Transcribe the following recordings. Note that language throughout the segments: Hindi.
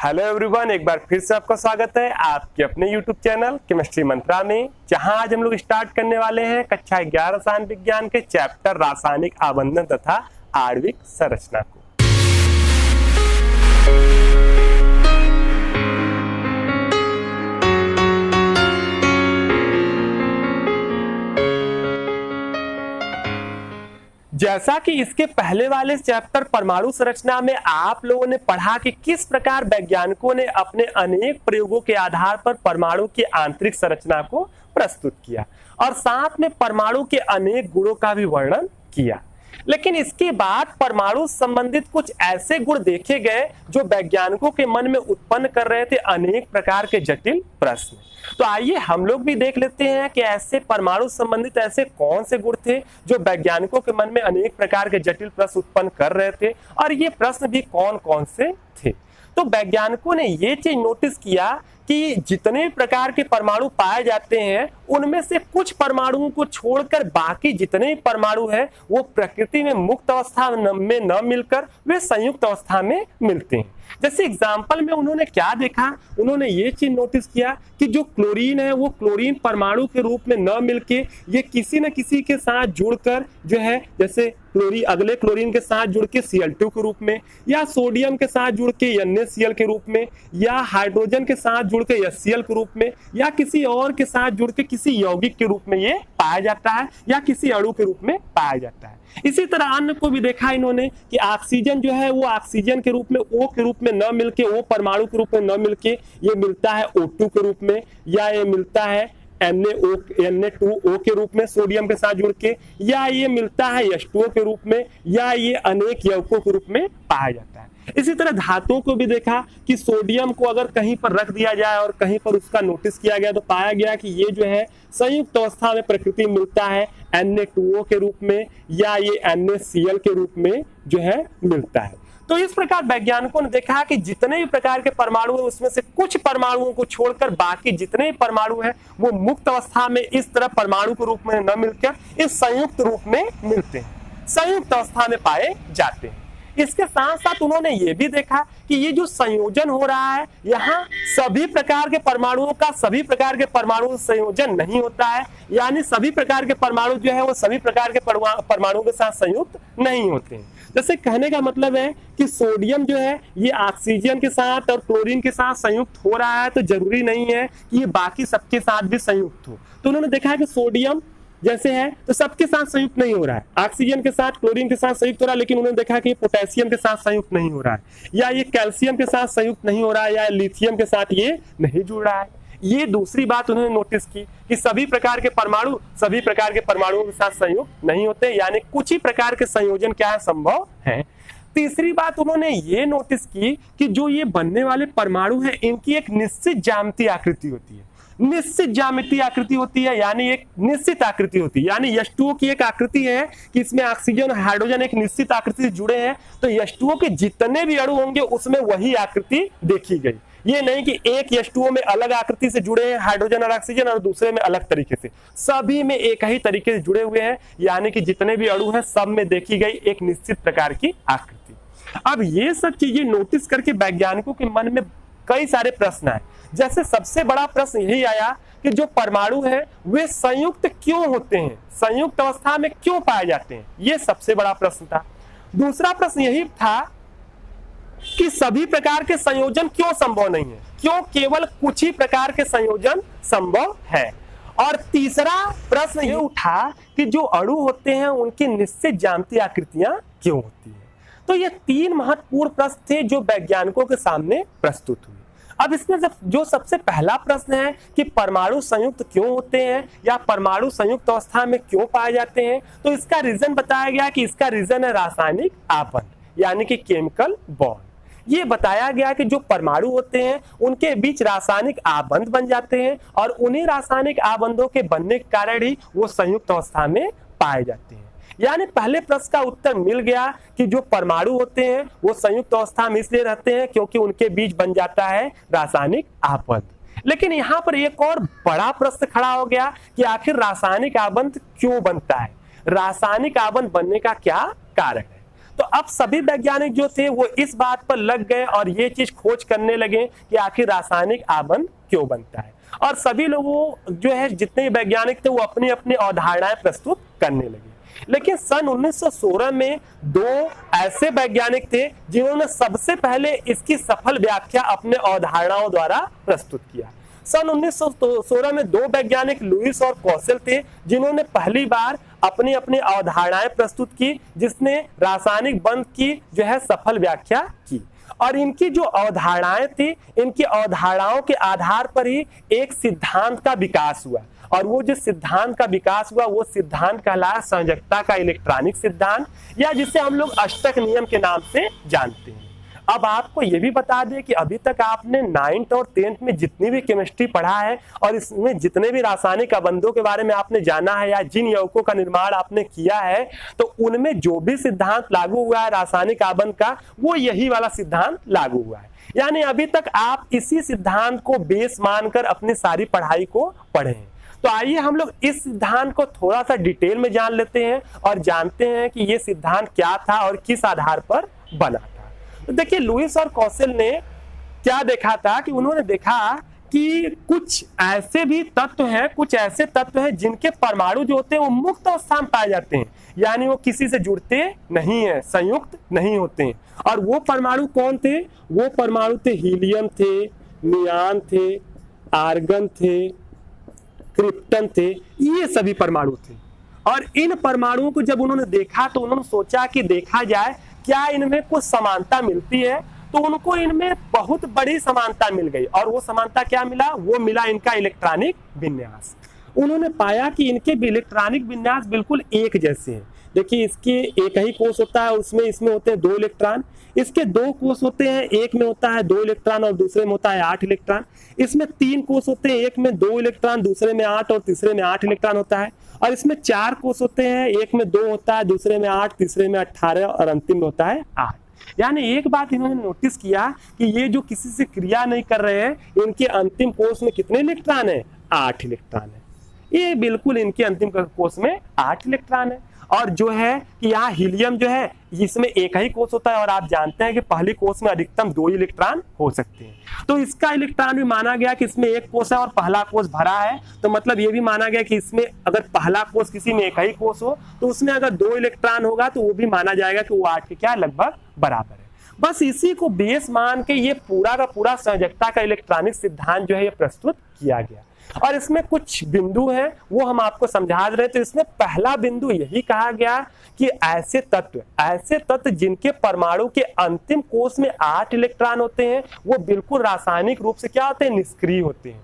हेलो एवरीवन, एक बार फिर से आपका स्वागत है आपके अपने यूट्यूब चैनल केमिस्ट्री मंत्रा में, जहां आज हम लोग स्टार्ट करने वाले हैं कक्षा 11 रसायन विज्ञान के चैप्टर रासायनिक आबंधन तथा आणविक संरचना को। जैसा कि इसके पहले वाले चैप्टर परमाणु संरचना में आप लोगों ने पढ़ा कि किस प्रकार वैज्ञानिकों ने अपने अनेक प्रयोगों के आधार पर परमाणु की आंतरिक संरचना को प्रस्तुत किया और साथ में परमाणु के अनेक गुणों का भी वर्णन किया। लेकिन इसके बाद परमाणु संबंधित कुछ ऐसे गुण देखे गए जो वैज्ञानिकों के मन में उत्पन्न कर रहे थे अनेक प्रकार के जटिल प्रश्न। तो आइए हम लोग भी देख लेते हैं कि ऐसे परमाणु संबंधित ऐसे कौन से गुण थे जो वैज्ञानिकों के मन में अनेक प्रकार के जटिल प्रश्न उत्पन्न कर रहे थे और ये प्रश्न भी कौन कौन से थे। तो वैज्ञानिकों ने ये चीज नोटिस किया कि जितने प्रकार के परमाणु पाए जाते हैं उनमें से कुछ परमाणुओं को छोड़कर बाकी जितने परमाणु हैं वो प्रकृति में मुक्त अवस्था में न मिलकर वे संयुक्त अवस्था में मिलते हैं। जैसे एग्जाम्पल में उन्होंने क्या देखा, उन्होंने ये चीज नोटिस किया कि जो क्लोरीन है वो क्लोरीन परमाणु के रूप में न मिलके ये किसी न किसी के साथ जुड़कर जो है, जैसे क्लोरीन अगले क्लोरीन के साथ जुड़ के Cl2 के रूप में, या सोडियम के साथ जुड़ के NaCl के रूप में, या हाइड्रोजन के साथ जुड़ के HCl के रूप में, या किसी और के साथ जुड़ के किसी यौगिक के रूप में ये पाया जाता है या किसी अणु के रूप में पाया जाता है। इसी तरह अन्य को भी देखा इन्होंने कि ऑक्सीजन जो है वो ऑक्सीजन के रूप में O के रूप में न मिलके, O परमाणु के रूप में न मिलके ये मिलता है O2 के रूप में, या ये मिलता है Na2O के रूप में सोडियम के साथ जुड़ के, या ये मिलता है H2O के रूप में, या ये अनेक यौगिकों के रूप में पाया जाता है। इसी तरह धातुओं को भी देखा कि सोडियम को अगर कहीं पर रख दिया जाए और कहीं पर उसका नोटिस किया गया तो पाया गया कि ये जो है संयुक्त अवस्था में प्रकृति में मिलता है Na2O के रूप में, या ये NaCl के रूप में जो है मिलता है। तो इस प्रकार वैज्ञानिकों ने देखा कि जितने भी प्रकार के परमाणु हैं उसमें से कुछ परमाणुओं को छोड़कर बाकी जितने भी परमाणु हैं वो मुक्त अवस्था में इस तरह परमाणु के रूप में न मिलकर इस संयुक्त रूप में मिलते हैं, संयुक्त अवस्था में पाए जाते हैं। इसके साथ साथ उन्होंने ये भी देखा कि ये जो संयोजन हो रहा है यहाँ सभी प्रकार के परमाणुओं का सभी प्रकार के परमाणु संयोजन नहीं होता है, यानी सभी प्रकार के परमाणु जो है वो सभी प्रकार के परमाणुओं के साथ संयुक्त नहीं होते हैं। जैसे कहने का मतलब है कि सोडियम जो है ये ऑक्सीजन के साथ और क्लोरीन के साथ संयुक्त हो रहा है तो जरूरी नहीं है कि ये बाकी सबके साथ भी संयुक्त हो। तो उन्होंने देखा है कि सोडियम जैसे है तो सबके साथ संयुक्त नहीं हो रहा है, ऑक्सीजन के साथ क्लोरीन के साथ संयुक्त हो रहा है, लेकिन उन्होंने देखा कि पोटेशियम के साथ संयुक्त नहीं हो रहा है, या ये कैल्शियम के साथ संयुक्त नहीं हो रहा है, या लिथियम के साथ ये नहीं जुड़ रहा है। ये दूसरी बात उन्होंने नोटिस की कि सभी प्रकार के परमाणु सभी प्रकार के परमाणुओं के साथ संयुक्त नहीं होते, यानी कुछ ही प्रकार के संयोजन क्या है संभव है। तीसरी बात उन्होंने ये नोटिस की कि जो ये बनने वाले परमाणु हैं इनकी एक निश्चित ज्यामितीय आकृति होती है, निश्चित ज्यामितीय आकृति होती है, यानी एक निश्चित आकृति होती है। यानी H2O की एक आकृति है कि इसमें ऑक्सीजन और हाइड्रोजन एक निश्चित आकृति से जुड़े हैं, तो H2O के जितने भी अणु होंगे उसमें वही आकृति देखी गई। ये नहीं कि एक H2O में अलग आकृति से जुड़े हैं हाइड्रोजन और ऑक्सीजन और दूसरे में अलग तरीके से, सभी में एक ही तरीके से जुड़े हुए हैं, यानी कि जितने भी अणु हैं सब में देखी गई एक निश्चित प्रकार की आकृति। अब ये सब चीजें नोटिस करके वैज्ञानिकों के मन में कई सारे प्रश्न आए। जैसे सबसे बड़ा प्रश्न यही आया कि जो परमाणु हैं वे संयुक्त क्यों होते हैं, संयुक्त अवस्था में क्यों पाए जाते हैं, ये सबसे बड़ा प्रश्न था। दूसरा प्रश्न यही था कि सभी प्रकार के संयोजन क्यों संभव नहीं है, क्यों केवल कुछ ही प्रकार के संयोजन संभव है। और तीसरा प्रश्न ये उठा कि जो अणु होते हैं उनकी निश्चित ज्यामितीय आकृतियां क्यों होती है। तो ये तीन महत्वपूर्ण प्रश्न थे जो वैज्ञानिकों के सामने प्रस्तुत हुए। अब इसमें जो सबसे पहला प्रश्न है कि परमाणु संयुक्त क्यों होते हैं या परमाणु संयुक्त अवस्था में क्यों पाए जाते हैं, तो इसका रीजन बताया गया कि इसका रीजन है रासायनिक आबंध, यानी कि केमिकल बॉन्ड। ये बताया गया कि जो परमाणु होते हैं उनके बीच रासायनिक आबंध बन जाते हैं और उन्हीं रासायनिक आबंधों के बनने के कारण ही वो संयुक्त अवस्था में पाए जाते हैं। यानी पहले प्रश्न का उत्तर मिल गया कि जो परमाणु होते हैं वो संयुक्त अवस्था में इसलिए रहते हैं क्योंकि उनके बीच बन जाता है रासायनिक आबंध। लेकिन यहाँ पर एक और बड़ा प्रश्न खड़ा हो गया कि आखिर रासायनिक आबंध क्यों बनता है, रासायनिक आबंध बनने का क्या कारण है। तो अब सभी वैज्ञानिक जो थे वो इस बात पर लग गए और ये चीज खोज करने लगे कि आखिर रासायनिक आबंध क्यों बनता है, और सभी लोगों जो है जितने वैज्ञानिक थे वो अपनी अपनी अवधारणाएं प्रस्तुत करने लगे। लेकिन सन 1916 में दो ऐसे वैज्ञानिक थे जिन्होंने सबसे पहले इसकी सफल व्याख्या अपने अवधारणाओं द्वारा प्रस्तुत किया। सन 1916 में दो वैज्ञानिक लुईस और कौशल थे जिन्होंने पहली बार अपनी अपनी अवधारणाएं प्रस्तुत की, जिसने रासायनिक बंध की जो है सफल व्याख्या की। और इनकी जो अवधारणाएं थी, इनकी अवधारणाओं के आधार पर ही एक सिद्धांत का विकास हुआ, और वो जो सिद्धांत का विकास हुआ वो सिद्धांत कहलाया संयोजकता का इलेक्ट्रॉनिक सिद्धांत, या जिसे हम लोग अष्टक नियम के नाम से जानते हैं। अब आपको ये भी बता दें कि अभी तक आपने 9th और 10th में जितनी भी केमिस्ट्री पढ़ा है और इसमें जितने भी रासायनिक आबंधों के बारे में आपने जाना है या जिन यौगिकों का निर्माण आपने किया है, तो उनमें जो भी सिद्धांत लागू हुआ है रासायनिक आबंध का, वो यही वाला सिद्धांत लागू हुआ है। यानी अभी तक आप इसी सिद्धांत को बेस मानकर अपनी सारी पढ़ाई को पढ़े हैं। तो आइए हम लोग इस सिद्धांत को थोड़ा सा डिटेल में जान लेते हैं और जानते हैं कि ये सिद्धांत क्या था और किस आधार पर बना था। तो देखिए, लुईस और कौशल ने क्या देखा था कि उन्होंने देखा कि कुछ ऐसे भी तत्व हैं, कुछ ऐसे तत्व हैं जिनके परमाणु जो होते हैं वो मुक्त अवस्था में पाए जाते हैं, यानी वो किसी से जुड़ते नहीं है, संयुक्त नहीं होते हैं। और वो परमाणु कौन थे? वो परमाणु थे हीलियम थे, नियान थे, आर्गन थे, क्रिप्टन थे, ये सभी परमाणु थे। और इन परमाणुओं को जब उन्होंने देखा तो उन्होंने सोचा कि देखा जाए क्या इनमें कुछ समानता मिलती है, तो उनको इनमें बहुत बड़ी समानता मिल गई। और वो समानता क्या मिला? वो मिला इनका इलेक्ट्रॉनिक विन्यास। उन्होंने पाया कि इनके भी इलेक्ट्रॉनिक विन्यास बिल्कुल एक जैसे हैं। देखिए, इसके एक ही कोष होता है, उसमें इसमें होते हैं 2 इलेक्ट्रॉन। इसके 2 कोष होते हैं, एक में होता है 2 इलेक्ट्रॉन और दूसरे में होता है 8 इलेक्ट्रॉन। इसमें 3 कोष होते हैं, एक में 2 इलेक्ट्रॉन, दूसरे में 8 और तीसरे में 8 इलेक्ट्रॉन होता है। और इसमें 4 कोष होते हैं, एक में 2 होता है, दूसरे में 8, तीसरे में 18 और अंतिम में होता है 8। यानी एक बात इन्होंने नोटिस किया कि ये जो किसी से क्रिया नहीं कर रहे हैं, इनके अंतिम कोष में कितने इलेक्ट्रॉन है? 8 इलेक्ट्रॉन है। ये बिल्कुल इनके अंतिम कोष में 8 इलेक्ट्रॉन है। और जो है कि यहाँ हीलियम जो है इसमें एक ही कोष होता है, और आप जानते हैं कि पहली कोष में अधिकतम 2 इलेक्ट्रॉन हो सकते हैं। तो इसका इलेक्ट्रॉन भी माना गया कि इसमें एक कोष है और पहला कोष भरा है, तो मतलब ये भी माना गया कि इसमें अगर पहला कोष किसी में एक ही कोष हो तो उसमें अगर 2 इलेक्ट्रॉन होगा तो वो भी माना जाएगा कि वो 8 के क्या लगभग बराबर है। बस इसी को बेस मान के ये पूरा का पूरा संयोजकता का इलेक्ट्रॉनिक सिद्धांत जो है ये प्रस्तुत किया गया। और इसमें कुछ बिंदु हैं वो हम आपको समझा रहे थे। इसमें पहला बिंदु यही कहा गया कि ऐसे तत्व जिनके परमाणु के अंतिम कोष में 8 इलेक्ट्रॉन होते हैं वो बिल्कुल रासायनिक रूप से क्या होते हैं? निष्क्रिय होते हैं।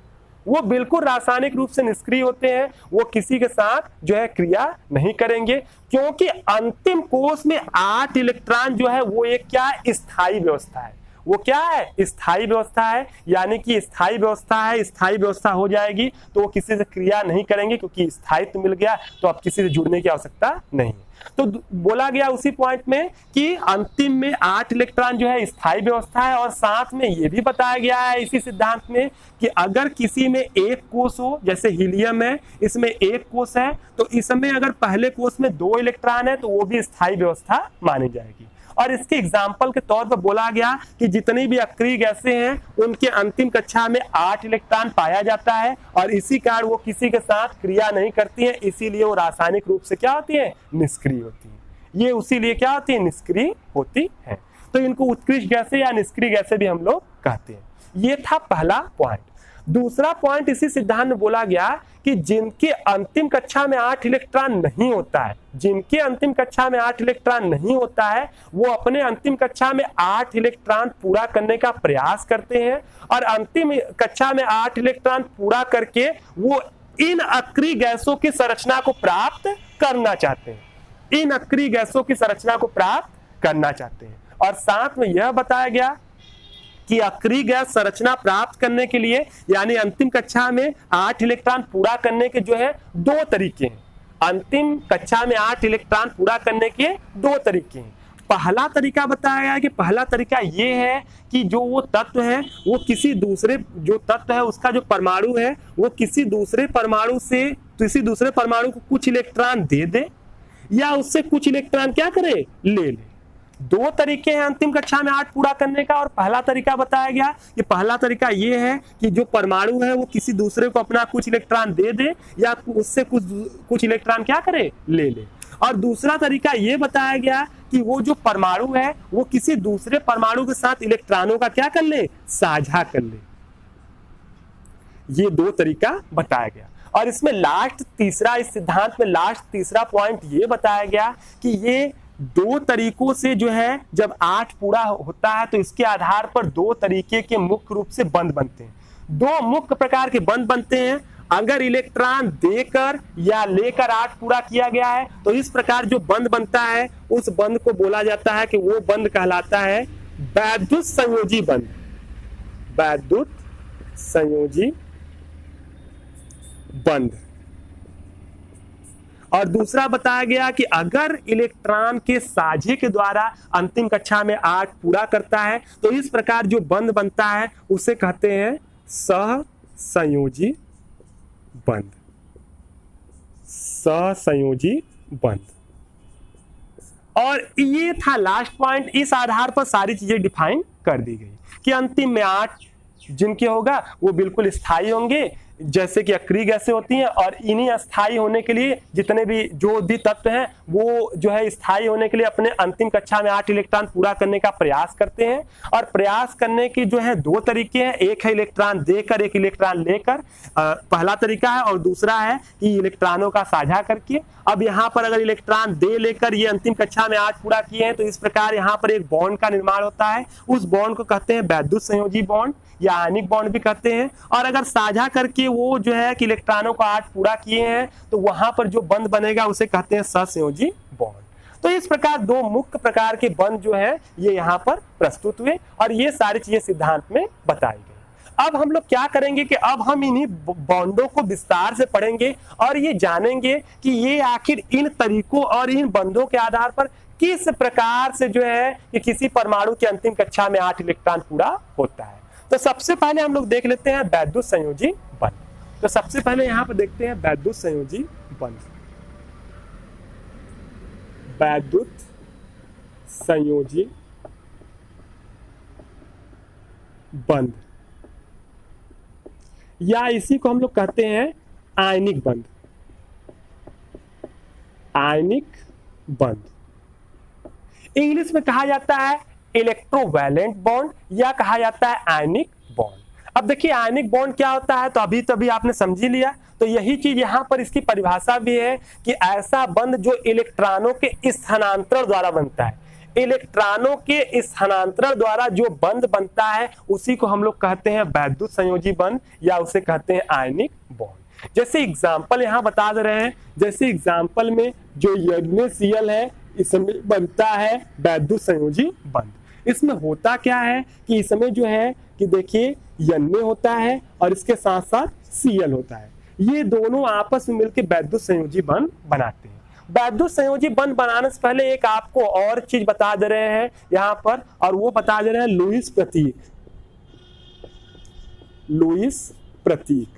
वो बिल्कुल रासायनिक रूप से निष्क्रिय होते हैं, वो किसी के साथ जो है क्रिया नहीं करेंगे, क्योंकि अंतिम कोष में 8 इलेक्ट्रॉन जो है वो एक क्या स्थायी व्यवस्था है। वो क्या है? स्थायी व्यवस्था है। यानी कि स्थायी व्यवस्था है, स्थायी व्यवस्था हो जाएगी तो वो किसी से क्रिया नहीं करेंगे, क्योंकि स्थायित्व मिल गया तो अब किसी से जुड़ने की आवश्यकता नहीं। तो बोला गया उसी पॉइंट में कि अंतिम में 8 इलेक्ट्रॉन जो है स्थायी व्यवस्था है। और साथ में ये भी बताया गया है इसी सिद्धांत में कि अगर किसी में एक कोष हो, जैसे हीलियम है इसमें एक कोष है, तो इसमें अगर पहले कोष में 2 इलेक्ट्रॉन है तो वो भी स्थायी व्यवस्था मानी जाएगी। और इसके एग्जाम्पल के तौर पर बोला गया कि जितनी भी अक्रिय गैसें हैं उनके अंतिम कक्षा में 8 इलेक्ट्रॉन पाया जाता है, और इसी कारण वो किसी के साथ क्रिया नहीं करती हैं, इसीलिए वो रासायनिक रूप से क्या होती है? निष्क्रिय होती है। ये उसीलिए क्या होती है? निष्क्रिय होती है। तो इनको उत्कृष्ट गैसें या निष्क्रिय गैसें भी हम लोग कहते हैं। ये था पहला पॉइंट। दूसरा पॉइंट इसी सिद्धांत में बोला गया कि जिनके अंतिम कक्षा में 8 इलेक्ट्रॉन नहीं होता है, जिनके अंतिम कक्षा में 8 इलेक्ट्रॉन नहीं होता है, वो अपने अंतिम कक्षा में 8 इलेक्ट्रॉन पूरा करने का प्रयास करते हैं, और अंतिम कक्षा में 8 इलेक्ट्रॉन पूरा करके वो इन अक्रिय गैसों की संरचना को प्राप्त करना चाहते हैं। इन अक्रिय गैसों की संरचना को प्राप्त करना चाहते हैं। और साथ में यह बताया गया कि अक्रिय गैस संरचना प्राप्त करने के लिए, यानी अंतिम कक्षा में 8 इलेक्ट्रॉन पूरा करने के जो है 2 तरीके हैं। अंतिम कक्षा में 8 इलेक्ट्रॉन पूरा करने के 2 तरीके हैं। पहला तरीका बताया गया है कि पहला तरीका ये है कि जो वो तत्व है वो किसी दूसरे जो तत्व है उसका जो परमाणु है वो किसी दूसरे परमाणु को कुछ इलेक्ट्रॉन दे दे, या उससे कुछ इलेक्ट्रॉन क्या करे? ले ले। दो तरीके हैं अंतिम कक्षा में 8 पूरा करने का, और पहला तरीका बताया गया कि पहला तरीका ये है कि जो परमाणु है वो किसी दूसरे को अपना कुछ इलेक्ट्रॉन दे दे या उससे कुछ इलेक्ट्रॉन क्या करे, ले ले। और दूसरा तरीका ये बताया गया कि वो जो परमाणु है वो किसी दूसरे परमाणु के साथ इलेक्ट्रॉनों का क्या कर ले, साझा कर ले। ये दो तरीका बताया गया। और इसमें लास्ट तीसरा, इस सिद्धांत में लास्ट तीसरा पॉइंट ये बताया गया कि ये दो तरीकों से जो है जब 8 पूरा होता है तो इसके आधार पर दो तरीके के मुख्य रूप से बंध बनते हैं। दो मुख्य प्रकार के बंध बनते हैं। अगर इलेक्ट्रॉन देकर या लेकर 8 पूरा किया गया है तो इस प्रकार जो बंध बनता है उस बंध को बोला जाता है कि वो बंध कहलाता है वैद्युत संयोजी बंध। वैद्युत संयोजी बंध। और दूसरा बताया गया कि अगर इलेक्ट्रॉन के साझे के द्वारा अंतिम कक्षा में 8 पूरा करता है तो इस प्रकार जो बंध बनता है उसे कहते हैं सहसंयोजी बंध। सहसंयोजी बंध। और ये था लास्ट पॉइंट। इस आधार पर सारी चीजें डिफाइन कर दी गई कि अंतिम में 8 जिनके होगा वो बिल्कुल स्थायी होंगे, जैसे कि अक्रिय गैसें होती हैं, और इन्हीं स्थायी होने के लिए जितने भी जो भी तत्व हैं वो जो है स्थायी होने के लिए अपने अंतिम कक्षा में 8 इलेक्ट्रॉन पूरा करने का प्रयास करते हैं। और प्रयास करने की जो है दो तरीके हैं, एक है इलेक्ट्रॉन देकर, एक इलेक्ट्रॉन लेकर, पहला तरीका है, और दूसरा है कि इलेक्ट्रॉनों का साझा करके। अब यहाँ पर अगर इलेक्ट्रॉन दे लेकर ये अंतिम कक्षा में 8 पूरा किए हैं तो इस प्रकार यहाँ पर एक बॉन्ड का निर्माण होता है। उस बॉन्ड को कहते हैं वैद्युत संयोजी बॉन्ड या आयनिक बॉन्ड भी कहते हैं। और अगर साझा करके वो जो है कि इलेक्ट्रॉनों को 8 पूरा किए हैं तो वहां पर जो बंध बनेगा उसे कहते हैं सहसंयोजी बॉन्ड। तो इस प्रकार दो मुख्य प्रकार के बंध जो है ये यहाँ पर प्रस्तुत हुए और ये सारी चीजें सिद्धांत में बताई गई। अब हम लोग क्या करेंगे कि अब हम इन्हीं बॉन्डों को विस्तार से पढ़ेंगे और ये जानेंगे कि ये आखिर इन तरीकों और इन बंधों के आधार पर किस प्रकार से जो है कि किसी परमाणु की अंतिम कक्षा में 8 इलेक्ट्रॉन पूरा होता है। तो सबसे पहले हम लोग देख लेते हैं वैद्युत संयोजी बंध। तो सबसे पहले यहाँ पर देखते हैं वैद्युत संयोजी बंध। वैद्युत संयोजी बंध या इसी को हम लोग कहते हैं आयनिक बंध। आयनिक बंध इंग्लिश में कहा जाता है इलेक्ट्रोवैलेंट बॉन्ड या कहा जाता है आयनिक बॉन्ड। अब देखिए आयनिक बॉन्ड क्या होता है तो अभी आपने समझ ही लिया। तो यही चीज यहाँ पर इसकी परिभाषा भी है कि ऐसा बंध जो इलेक्ट्रॉनों के स्थानांतरण द्वारा बनता है। इलेक्ट्रॉनों के स्थानांतरण द्वारा जो बंध बनता है उसी को हम लोग कहते हैं वैद्युत संयोजी बंध या उसे कहते हैं आयनिक बॉन्ड। जैसे एग्जांपल यहाँ बता दे रहे हैं, जैसे एग्जांपल में जो NaCl है इसमें बनता है वैद्युत संयोजी बंध। इसमें होता क्या है कि इसमें जो है कि देखिए Na होता है और इसके साथ साथ Cl होता है। ये दोनों आपस में मिलकर वैद्युत संयोजी बंध बनाते हैं। वैद्युत संयोजी बंध बनाने से पहले एक आपको और चीज बता दे रहे हैं यहाँ पर, और वो बता दे रहे हैं लुईस प्रतीक। लुईस प्रतीक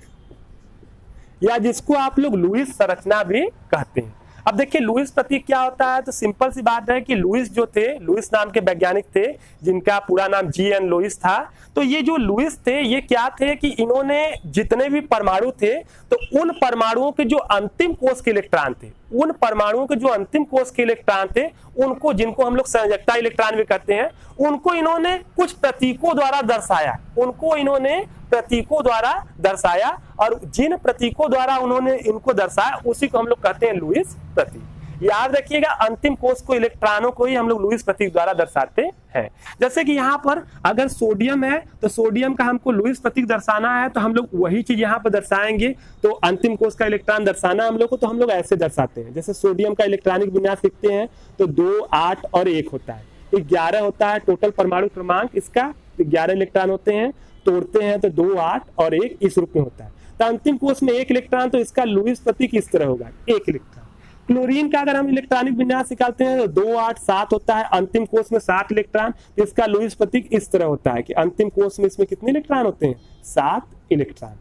या जिसको आप लोग लुईस संरचना भी कहते हैं। अब देखिए लुईस प्रतीक क्या होता है तो सिंपल सी बात है कि लुईस जो थे, लुईस नाम के वैज्ञानिक थे जिनका पूरा नाम G.N. लुईस था। तो ये जो लुईस थे ये क्या थे कि इन्होंने जितने भी परमाणु थे तो उन परमाणुओं के जो अंतिम कोष के इलेक्ट्रॉन थे, उन परमाणुओं के जो अंतिम कोष के इलेक्ट्रॉन थे उनको, जिनको हम लोग संयोजकता इलेक्ट्रॉन भी कहते हैं, उनको इन्होंने कुछ प्रतीकों द्वारा दर्शाया। उनको इन्होंने प्रतीकों द्वारा दर्शाया और जिन प्रतीकों द्वारा उन्होंने इनको दर्शाया उसी को हम लोग कहते हैं लुईस प्रतीक। याद रखिएगा अंतिम कोष को, इलेक्ट्रॉनों को ही हम लोग लुईस प्रतीक द्वारा दर्शाते हैं। जैसे कि यहाँ पर अगर सोडियम है तो सोडियम का हमको लुईस प्रतीक दर्शाना है तो हम लोग वही चीज यहाँ पर दर्शाएंगे। तो अंतिम कोष का इलेक्ट्रॉन दर्शाना हम लोग को, तो हम लोग ऐसे दर्शाते हैं। जैसे सोडियम का इलेक्ट्रॉनिक विन्यास लिखते हैं तो 2, 8 और 1 होता है। 11 होता है टोटल परमाणु क्रमांक इसका, 11 इलेक्ट्रॉन होते हैं। तोड़ते हैं तो 2, 8 और 1 इस रूप में होता है। तो अंतिम कोष में 1 इलेक्ट्रॉन, तो इसका लुईस प्रतीक इस तरह होगा, 1 इलेक्ट्रॉन। क्लोरीन का अगर हम इलेक्ट्रॉनिक विन्यास निकालते हैं तो 2, 8, 7 होता है। अंतिम कोष में 7 इलेक्ट्रॉन, तो इसका लुईस प्रतीक इस तरह होता है कि अंतिम कोष में इसमें कितने इलेक्ट्रॉन होते हैं? 7 इलेक्ट्रॉन।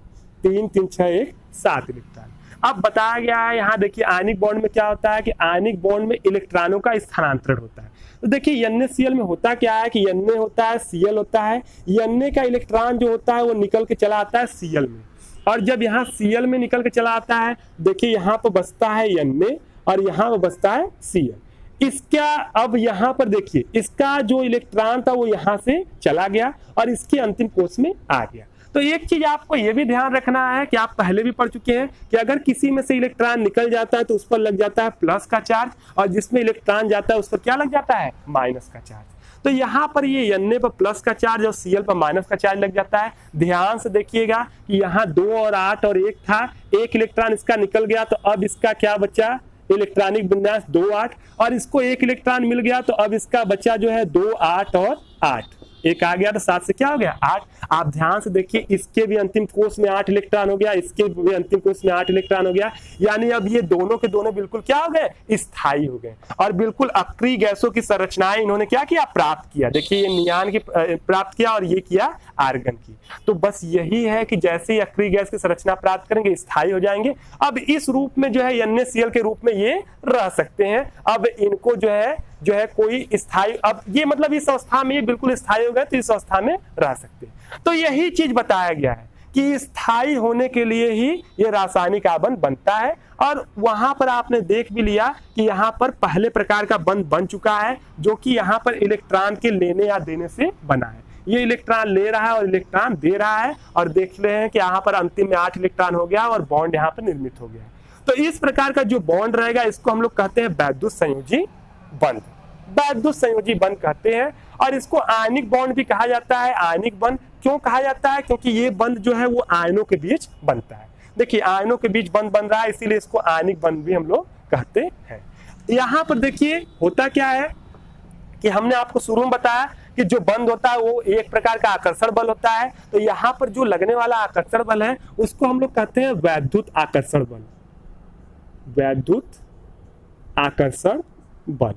3, 3, 6, 1, 7 इलेक्ट्रॉन। अब बताया गया है यहाँ देखिए आयनिक बॉन्ड में क्या होता है कि आयनिक बॉन्ड में इलेक्ट्रॉनों का स्थानांतरण होता है। तो देखिए NaCl में होता क्या है कि Na होता है, Cl होता है, Na का इलेक्ट्रॉन जो होता है वो निकल के चला आता है Cl में, और जब यहाँ Cl में निकल के चला आता है देखिए यहाँ पर बचता है Na और यहाँ पर बचता है Cl। इसका अब यहाँ पर देखिए इसका जो इलेक्ट्रॉन था वो यहाँ से चला गया और इसके अंतिम कोष में आ गया। तो एक चीज आपको ये भी ध्यान रखना है कि आप पहले भी पढ़ चुके हैं कि अगर किसी में से इलेक्ट्रॉन निकल जाता है तो उस पर लग जाता है प्लस का चार्ज, और जिसमें इलेक्ट्रॉन जाता है उस पर क्या लग जाता है, माइनस का चार्ज। तो यहाँ पर ये Na पर प्लस का चार्ज और Cl पर माइनस का चार्ज लग जाता है। ध्यान से देखिएगा कि यहाँ 2 और 8 और 1 था, एक इलेक्ट्रॉन इसका निकल गया तो अब इसका क्या बचा, इलेक्ट्रॉनिक विन्यास 2 8, और इसको एक इलेक्ट्रॉन मिल गया तो अब इसका बचा जो है 2 8 और 8, एक आ गया तो 7 से क्या हो गया 8। आप ध्यान से देखिए इसके भी अंतिम कोष में 8 इलेक्ट्रॉन हो गया, इसके भी अंतिम कोष में 8 इलेक्ट्रॉन हो गया, यानी अब ये दोनों के दोनों बिल्कुल क्या हो गए, स्थायी हो गए और बिल्कुल अक्रिय गैसों की संरचनाएं इन्होंने क्या किया, प्राप्त किया। देखिए ये नियान की प्राप्त किया और ये किया आर्गन की। तो बस यही है कि जैसे ही अक्रिय गैस की संरचना प्राप्त करेंगे स्थायी हो जाएंगे। अब इस रूप में जो है NaCl के रूप में ये रह सकते हैं। अब इनको जो है कोई स्थायी, अब ये मतलब इस अवस्था में ये बिल्कुल स्थायी हो गए तो इस अवस्था में रह सकते हैं। तो यही चीज बताया गया है कि स्थायी होने के लिए ही ये रासायनिक आबंध बनता है। और वहां पर आपने देख भी लिया कि यहाँ पर पहले प्रकार का बंध बन चुका है जो कि यहाँ पर इलेक्ट्रॉन के लेने या देने से बना है। ये इलेक्ट्रॉन ले रहा है और इलेक्ट्रॉन दे रहा है, और देख रहे हैं कि यहाँ पर अंतिम में 8 इलेक्ट्रॉन हो गया और बॉन्ड यहाँ पर निर्मित हो गया। तो इस प्रकार का जो बॉन्ड रहेगा इसको हम लोग कहते हैं वैद्युत संयोजी बंध, वैद्युत संयोजी बंध कहते हैं। और इसको आयनिक बॉन्ड भी कहा जाता है। आयनिक बंध क्यों कहा जाता है, क्योंकि ये बंध जो है वो आयनों के बीच बनता है। देखिए आयनों के बीच बंध बन रहा है, इसीलिए इसको आयनिक बंध भी हम लोग कहते हैं। यहाँ पर देखिए होता क्या है कि हमने आपको शुरू में बताया कि जो बंध होता है वो एक प्रकार का आकर्षण बल होता है। तो यहाँ पर जो लगने वाला आकर्षण बल है उसको हम लोग कहते हैं वैद्युत आकर्षण बल, वैद्युत आकर्षण बल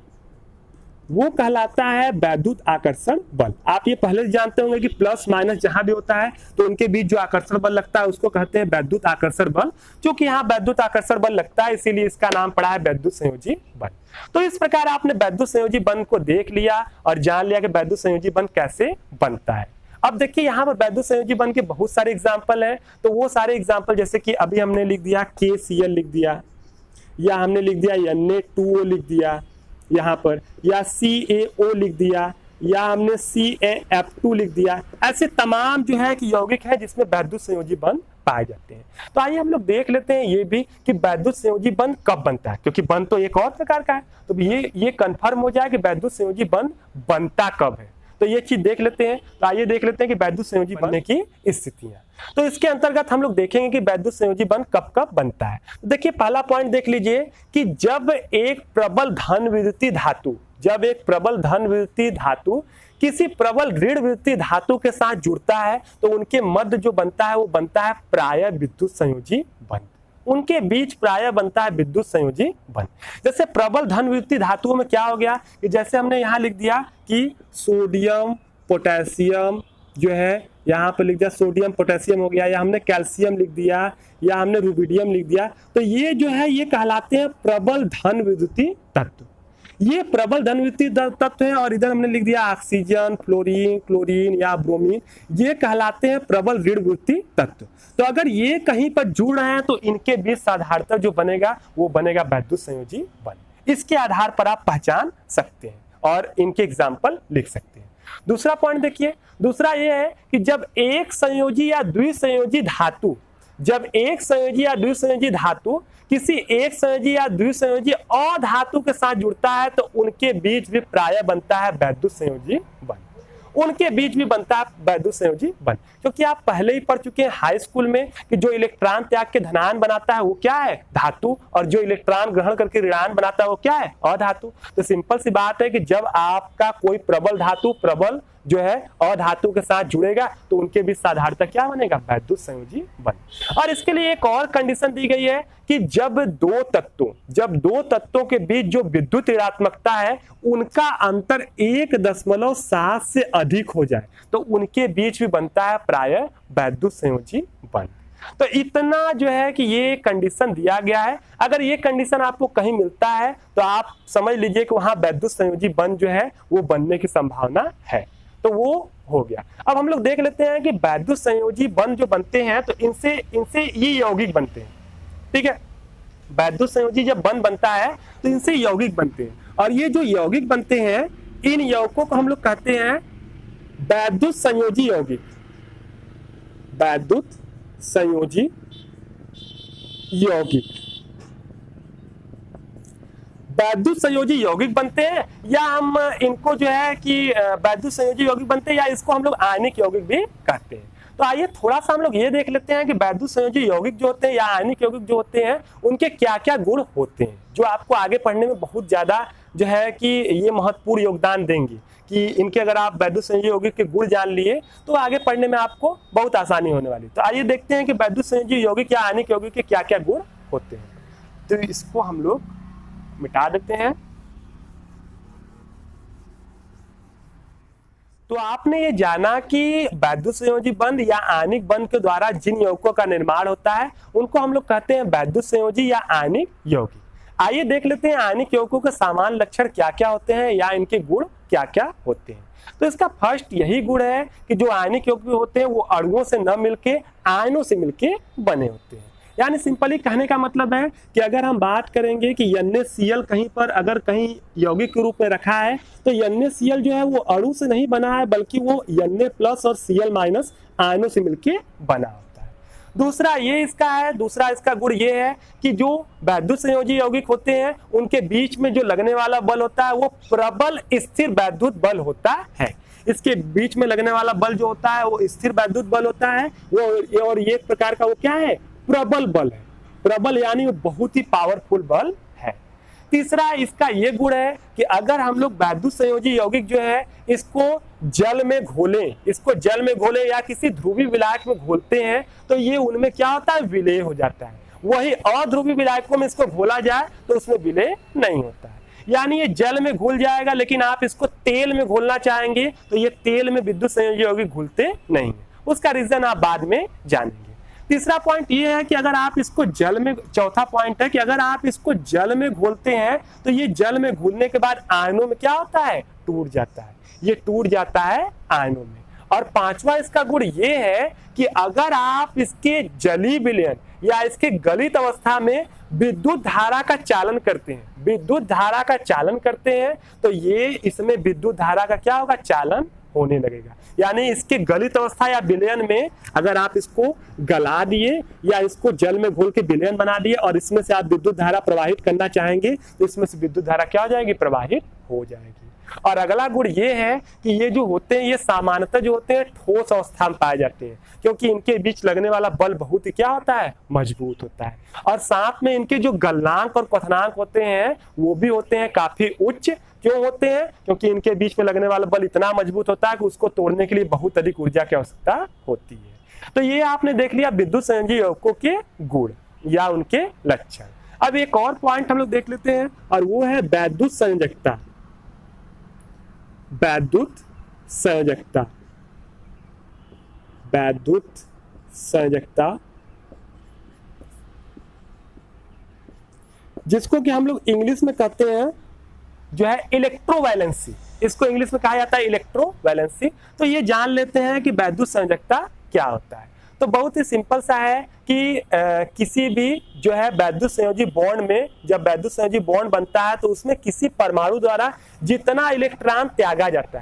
वो कहलाता है वैद्युत आकर्षण बल। आप ये पहले जानते होंगे कि प्लस माइनस जहां भी होता है तो उनके बीच जो आकर्षण बल लगता है उसको कहते हैं वैद्युत आकर्षण बल। क्योंकि यहाँ वैद्युत आकर्षण बल लगता है इसीलिए इसका नाम पड़ा है वैद्युत संयोजी बल। तो इस प्रकार आपने वैद्युत संयोजी बंध को देख लिया और जान लिया कि वैद्युत संयोजी बंध कैसे बनता है। अब देखिए यहाँ पर वैद्युत संयोजी बंध के बहुत सारे एग्जाम्पल हैं। तो वो सारे एग्जाम्पल जैसे कि अभी हमने लिख दिया KCl लिख दिया, या हमने लिख दिया Na2O लिख दिया यहाँ पर, या CaO लिख दिया, या हमने CaF2 लिख दिया। ऐसे तमाम जो है कि यौगिक है जिसमें वैद्युत संयोजी बंध पाए जाते हैं। तो आइए हम लोग देख लेते हैं ये भी कि वैद्युत संयोजी बंध कब बनता है, क्योंकि बंध तो एक और प्रकार का है। तो ये कंफर्म हो जाए कि वैद्युत संयोजी बंध बनता कब है। तो ये चीज देख लेते हैं। तो आइए देख लेते हैं कि वैद्युत संयोजी बनने की स्थितियां। तो इसके अंतर्गत हम लोग देखेंगे कि वैद्युत संयोजी बंध कब कब बनता है। तो देखिए पहला पॉइंट देख लीजिए कि जब एक प्रबल धन विद्युतीय धातु, जब एक प्रबल धन विद्युतीय धातु किसी प्रबल ऋण विद्युतीय धातु के साथ जुड़ता है तो उनके मध्य जो बनता है वो बनता है प्रायः विद्युत संयोजी बंध। उनके बीच प्रायः बनता है विद्युत संयोजी बंध। जैसे प्रबल धन विद्युतीय धातुओं में क्या हो गया कि जैसे हमने यहाँ लिख दिया कि सोडियम पोटेशियम जो है, यहाँ पर लिख दिया सोडियम पोटेशियम हो गया, या हमने कैल्शियम लिख दिया, या हमने रुबिडियम लिख दिया। तो ये जो है ये कहलाते हैं प्रबल धन विद्युतीय तत्व। ये प्रबल धन विद्युतीय तत्व है। और इधर हमने लिख दिया ऑक्सीजन, फ्लोरीन, क्लोरीन या ब्रोमीन, ये कहलाते हैं प्रबल ऋण विद्युतीय तत्व। तो अगर ये कहीं पर जुड़ रहे हैं तो इनके बीच साधारणतः जो बनेगा वो बनेगा वैद्युत संयोजी बंध। इसके आधार पर आप पहचान सकते हैं और इनके एग्जाम्पल लिख सकते हैं। दूसरा पॉइंट देखिए, दूसरा ये है कि जब एक संयोजी या द्विसंयोजी धातु, जब एक संयोजी या द्विसंयोजी धातु किसी एक संयोजी या द्विसंयोजी अधातु के साथ जुड़ता है तो उनके बीच भी प्रायः बनता है वैद्युत संयोजी बंध। उनके बीच भी बनता है वैद्युत संयोजी बंध। क्योंकि आप पहले ही पढ़ चुके हैं हाई स्कूल में कि जो इलेक्ट्रॉन त्याग के धनायन बनाता है वो क्या है, धातु, और जो इलेक्ट्रॉन ग्रहण करके ऋणायन बनाता है वो क्या है, अधातु। तो सिंपल सी बात है कि जब आपका कोई प्रबल धातु प्रबल जो है अधातु के साथ जुड़ेगा तो उनके बीच साधारणतः क्या बनेगा, वैद्युत संयोजी बंध। और इसके लिए एक और कंडीशन दी गई है कि जब दो तत्वों के बीच जो विद्युत ऋणात्मकता है उनका अंतर 1.7 से अधिक हो जाए तो उनके बीच भी बनता है प्रायः वैद्युत संयोजी बंध। तो इतना जो है कि ये कंडीशन दिया गया है। अगर ये कंडीशन आपको कहीं मिलता है तो आप समझ लीजिए कि वहां वैद्युत संयोजी बंध जो है वो बनने की संभावना है। तो वो हो गया। अब हम लोग देख लेते हैं कि वैद्युत संयोजी बंध जो बनते हैं तो इनसे ये यौगिक बनते हैं। ठीक है, वैद्युत संयोजी जब बंध बनता है तो इनसे यौगिक बनते हैं, और ये जो यौगिक बनते हैं इन यौगिकों को हम लोग कहते हैं वैद्युत संयोजी यौगिक। वैद्युत संयोजी यौगिक, वैद्युत संयोजी यौगिक बनते हैं, या हम इनको जो है कि वैद्युत संयोजी यौगिक बनते हैं, या इसको हम लोग आयनिक यौगिक भी कहते हैं। तो आइए थोड़ा सा हम लोग ये देख लेते हैं कि वैद्युत संयोजी यौगिक जो होते हैं या आयनिक यौगिक जो होते हैं उनके क्या क्या गुण होते हैं, जो आपको आगे पढ़ने में बहुत ज्यादा जो है कि ये महत्वपूर्ण योगदान देंगे। कि इनके अगर आप वैद्युत संयोजी यौगिक के गुण जान लिए तो आगे पढ़ने में आपको बहुत आसानी होने वाली। तो आइए देखते हैं कि वैद्युत संयोजी यौगिक या आयनिक यौगिक के क्या क्या गुण होते हैं। तो इसको हम लोग मिटा देते हैं। तो आपने ये जाना कि वैद्युत संयोजी बंध या आयनिक बंध के द्वारा जिन यौगिकों का निर्माण होता है उनको हम लोग कहते हैं वैद्युत संयोजी या आयनिक यौगिक। आइए देख लेते हैं आयनिक यौगिकों के सामान्य लक्षण क्या क्या होते हैं या इनके गुण क्या क्या होते हैं। तो इसका फर्स्ट यही गुण है कि जो आयनिक यौगिक होते हैं वो अणुओं से न मिलके आयनों से मिलके बने होते हैं। यानी सिंपली कहने का मतलब है कि अगर हम बात करेंगे कि NaCl कहीं पर अगर कहीं यौगिक के रूप में रखा है तो NaCl जो है वो अणु से नहीं बना है बल्कि वो Na+ और Cl- आयनों से मिलके बना होता है। दूसरा ये इसका है, दूसरा इसका गुण ये है कि जो वैद्युत संयोजी यौगिक होते हैं उनके बीच में जो लगने वाला बल होता है वो प्रबल स्थिर वैद्युत बल होता है। इसके बीच में लगने वाला बल जो होता है वो स्थिर वैद्युत बल होता है वो, और ये एक प्रकार का वो क्या है, प्रबल बल है। प्रबल यानी वो बहुत ही पावरफुल बल है। तीसरा इसका ये गुण है कि अगर हम लोग वैद्युत संयोजी यौगिक जो है इसको जल में घोलें, या किसी ध्रुवीय विलायक में घोलते हैं तो ये उनमें क्या होता है, विलय हो जाता है। वही अध्रुवीय विलायकों में इसको घोला जाए तो उसमें विलय नहीं होता है। यानी ये जल में घुल जाएगा, लेकिन आप इसको तेल में घोलना चाहेंगे तो ये तेल में विद्युत संयोजी यौगिक घुलते नहीं है। उसका रीजन आप बाद में जानेंगे। तीसरा पॉइंट ये है कि अगर आप इसको जल में, चौथा पॉइंट है कि अगर आप इसको जल में घोलते हैं तो ये जल में घुलने के बाद आयनों में क्या होता है, टूट जाता है। ये टूट जाता है आयनों में। और पांचवा इसका गुण ये है कि अगर आप इसके जलीय विलयन या इसके गलित अवस्था में विद्युत धारा का चालन करते हैं, तो ये इसमें विद्युत धारा का क्या होगा, चालन होने लगेगा। यानी इसके गलित अवस्था या विलयन में अगर आप इसको गला दिए या इसको जल में घोल के विलयन बना दिए और इसमें से आप विद्युत धारा प्रवाहित करना चाहेंगे तो इसमें से विद्युत धारा क्या हो जाएगी, प्रवाहित हो जाएगी। और अगला गुण ये है कि ये जो होते हैं ये सामान्यतः जो होते हैं ठोस अवस्था में पाए जाते हैं, क्योंकि इनके बीच लगने वाला बल बहुत ही क्या होता है, मजबूत होता है। और साथ में इनके जो गलनांक और क्वथनांक होते हैं वो भी होते हैं काफी उच्च। क्यों होते हैं, क्योंकि इनके बीच में लगने वाला बल इतना मजबूत होता है कि उसको तोड़ने के लिए बहुत अधिक ऊर्जा की आवश्यकता होती है। तो ये आपने देख लिया विद्युत संयोजी यौगिकों के गुण या उनके लक्षण। अब एक और पॉइंट हम लोग देख लेते हैं और वो है वैद्युत संयोजकता। वैद्युत संयोजकता जिसको कि हम लोग इंग्लिश में कहते हैं जो है इलेक्ट्रोवैलेंसी। इसको इंग्लिश में कहा जाता है इलेक्ट्रोवैलेंसी। तो ये जान लेते हैं कि वैद्युत संयोजकता क्या होता है। तो बहुत ही सिंपल सा है कि किसी भी जो है वैद्युत संयोजी बॉन्ड में जब वैद्युत संयोजी बॉन्ड बनता है तो उसमें किसी परमाणु द्वारा जितना इलेक्ट्रॉन त्यागा जाता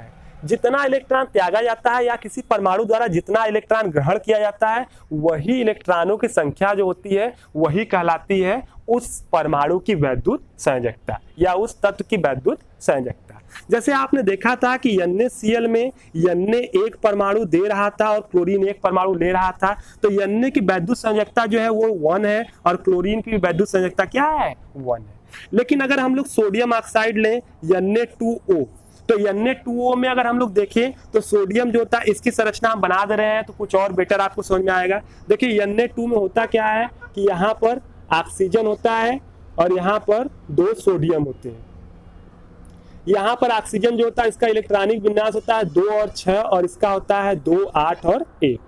है या किसी परमाणु द्वारा जितना इलेक्ट्रॉन ग्रहण किया जाता है वही इलेक्ट्रॉनों की संख्या जो होती है वही कहलाती है उस परमाणु की वैद्युत संयोजकता या उस तत्व की वैद्युत संयोजकता। जैसे आपने देखा था कि NaCl में Na एक परमाणु दे रहा था और क्लोरीन एक परमाणु ले रहा था, तो Na की वैद्युत संयोजकता जो है वो 1 है और क्लोरीन की वैद्युत संयोजकता क्या है, 1 है। लेकिन अगर हम लोग सोडियम ऑक्साइड लें Na2O, तो Na2O में अगर हम लोग देखें तो सोडियम जो होता है इसकी संरचना हम बना दे रहे हैं तो कुछ और बेटर आपको समझ में आएगा। देखिए Na2 में होता क्या है कि यहाँ पर ऑक्सीजन होता है और यहाँ पर 2 सोडियम होते हैं। यहाँ पर ऑक्सीजन जो होता है इसका इलेक्ट्रॉनिक विन्यास होता है 2 और 6 और इसका होता है 2 8 और 1।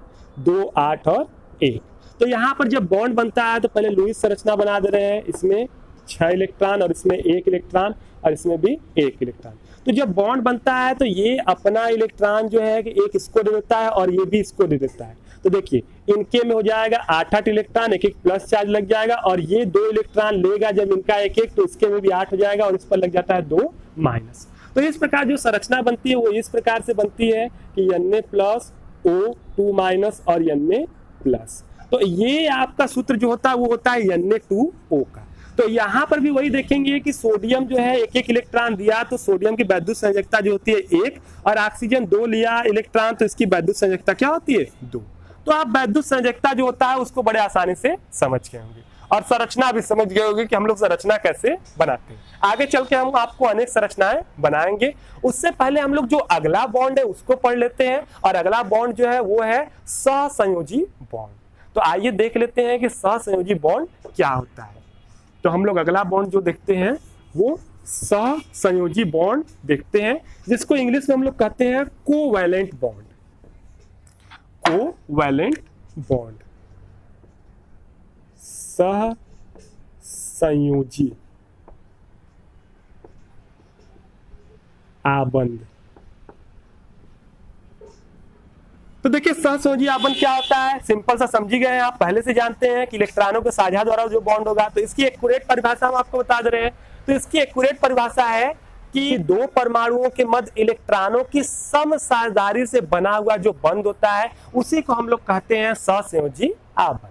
तो तो यहाँ पर जब बॉन्ड बनता है तो पहले लुईस संरचना बना दे रहे हैं, इसमें 6 इलेक्ट्रॉन और इसमें 1 इलेक्ट्रॉन और इसमें भी 1 इलेक्ट्रॉन। तो जब बॉन्ड बनता है तो ये अपना इलेक्ट्रॉन जो है कि एक इसको दे देता है और ये भी इसको दे देता है। तो देखिए इनके में हो जाएगा 8-8 इलेक्ट्रॉन, एक एक प्लस चार्ज लग जाएगा और ये 2 इलेक्ट्रॉन लेगा जब इनका एक एक, तो इसके में भी 8 हो जाएगा और इस पर लग जाता है 2 माइनस। तो इस प्रकार जो संरचना बनती है वो इस प्रकार से बनती है कि Na प्लस O 2 माइनस और Na प्लस। तो ये आपका सूत्र जो होता है वो होता है Na2O का। तो यहाँ पर भी वही देखेंगे कि सोडियम जो है एक एक इलेक्ट्रॉन दिया तो सोडियम की वैद्युत संयोजकता जो होती है 1 और ऑक्सीजन 2 लिया इलेक्ट्रॉन तो इसकी वैद्युत संयोजकता क्या होती है 2। तो आप वैद्युत संयोजकता जो होता है उसको बड़े आसानी से समझ गए होंगे और संरचना भी समझ गए होंगे कि हम लोग संरचना कैसे बनाते हैं। आगे चल के हम आपको अनेक संरचनाएं बनाएंगे। उससे पहले हम लोग जो अगला बॉन्ड है उसको पढ़ लेते हैं और अगला बॉन्ड जो है वो है सहसंयोजी बॉन्ड। तो आइए देख लेते हैं कि सहसंयोजी बॉन्ड क्या होता है। तो हम लोग अगला बॉन्ड जो देखते हैं वो सहसंयोजी बॉन्ड देखते हैं, जिसको इंग्लिश में हम लोग कहते हैं कोवैलेंट बॉन्ड। कोवैलेंट बॉन्ड, सहसंयोजी आबंध। तो देखिए सहसंयोजी आबंध क्या होता है, सिंपल सा समझी गए हैं आप, पहले से जानते हैं कि इलेक्ट्रॉनों के साझा द्वारा जो बॉन्ड होगा। तो इसकी एक्यूरेट परिभाषा हम आपको बता दे रहे हैं। तो इसकी एक्यूरेट परिभाषा है कि 2 परमाणुओं के मध्य इलेक्ट्रॉनों की समसाझेदारी से बना हुआ जो बंध होता है उसी को हम लोग कहते हैं सहसंयोजी आबंध।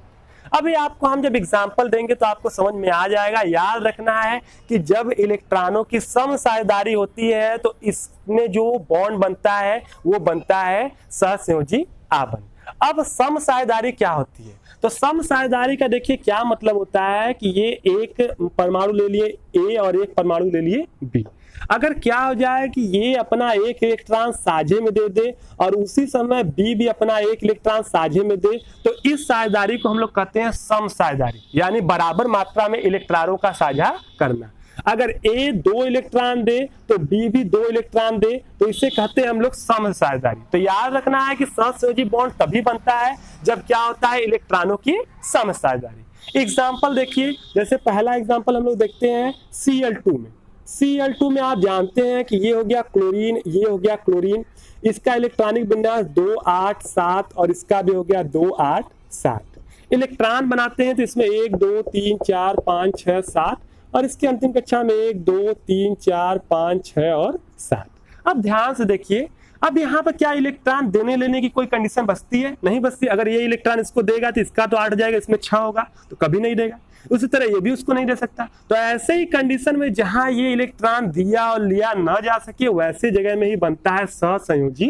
अभी आपको हम जब एग्जाम्पल देंगे तो आपको समझ में आ जाएगा। याद रखना है कि जब इलेक्ट्रॉनों की समसाझेदारी होती है तो इसमें जो बॉन्ड बनता है वो बनता है सहसंयोजी आबंध। अब समसाझेदारी क्या होती है, तो समसाझेदारी का देखिए क्या मतलब होता है कि ये एक परमाणु ले लिए ए और एक परमाणु ले लिए बी। अगर क्या हो जाए कि ये अपना एक इलेक्ट्रॉन साझे में दे दे और उसी समय बी भी अपना एक इलेक्ट्रॉन साझे में दे, तो इस साझेदारी को हम लोग कहते हैं समसाझेदारी, यानी बराबर मात्रा में इलेक्ट्रॉनों का साझा करना। अगर ए 2 इलेक्ट्रॉन दे तो बी भी 2 इलेक्ट्रॉन दे, तो इसे कहते हैं हम लोग समसाझेदारी। तो याद रखना है कि सहसंयोजी बॉन्ड तभी बनता है जब क्या होता है इलेक्ट्रॉनों की समसाझेदारी। एग्जाम्पल देखिए, जैसे पहला एग्जाम्पल हम लोग देखते हैं Cl2 में। Cl2 में आप जानते हैं कि ये हो गया क्लोरीन, ये हो गया क्लोरीन, इसका इलेक्ट्रॉनिक विन्यास 2 8 7 और इसका भी हो गया 2 8 7। इलेक्ट्रॉन बनाते हैं तो इसमें 1 2 3 4 5 6 7 और इसके अंतिम कक्षा में 1 2 3 4 5 6 और 7। अब ध्यान से देखिए, अब यहाँ पर क्या इलेक्ट्रॉन देने लेने की कोई कंडीशन बचती है? नहीं बचती। अगर ये इलेक्ट्रॉन इसको देगा तो इसका तो 8 हो जाएगा, इसमें 6 होगा, तो कभी नहीं देगा। उसी तरह ये भी उसको नहीं दे सकता। तो ऐसे ही कंडीशन में जहां ये इलेक्ट्रॉन दिया और लिया ना जा सके वैसे जगह में ही बनता है सहसंयोजी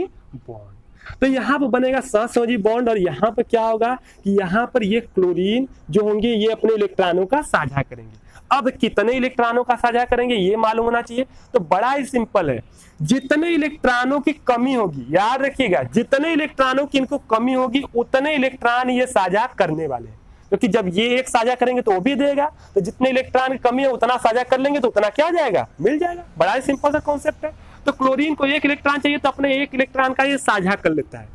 बॉन्ड। तो यहाँ पर बनेगा सहसंयोजी बॉन्ड और यहाँ पर क्या होगा कि यहाँ पर ये क्लोरीन जो होंगे ये अपने इलेक्ट्रॉनों का साझा करेंगे। अब कितने इलेक्ट्रॉनों का साझा करेंगे ये मालूम होना चाहिए। तो बड़ा ही सिंपल है, जितने इलेक्ट्रॉनों की कमी होगी, याद रखिएगा, जितने इलेक्ट्रॉनों की इनको कमी होगी उतने इलेक्ट्रॉन ये साझा करने वाले हैं, क्योंकि जब ये एक साझा करेंगे तो वो भी देगा। तो जितने इलेक्ट्रॉन की कमी है उतना साझा कर लेंगे तो उतना क्या जाएगा, मिल जाएगा। बड़ा ही सिंपल सा कॉन्सेप्ट है। तो क्लोरीन को 1 इलेक्ट्रॉन चाहिए तो अपने 1 इलेक्ट्रॉन का ये साझा कर लेता है।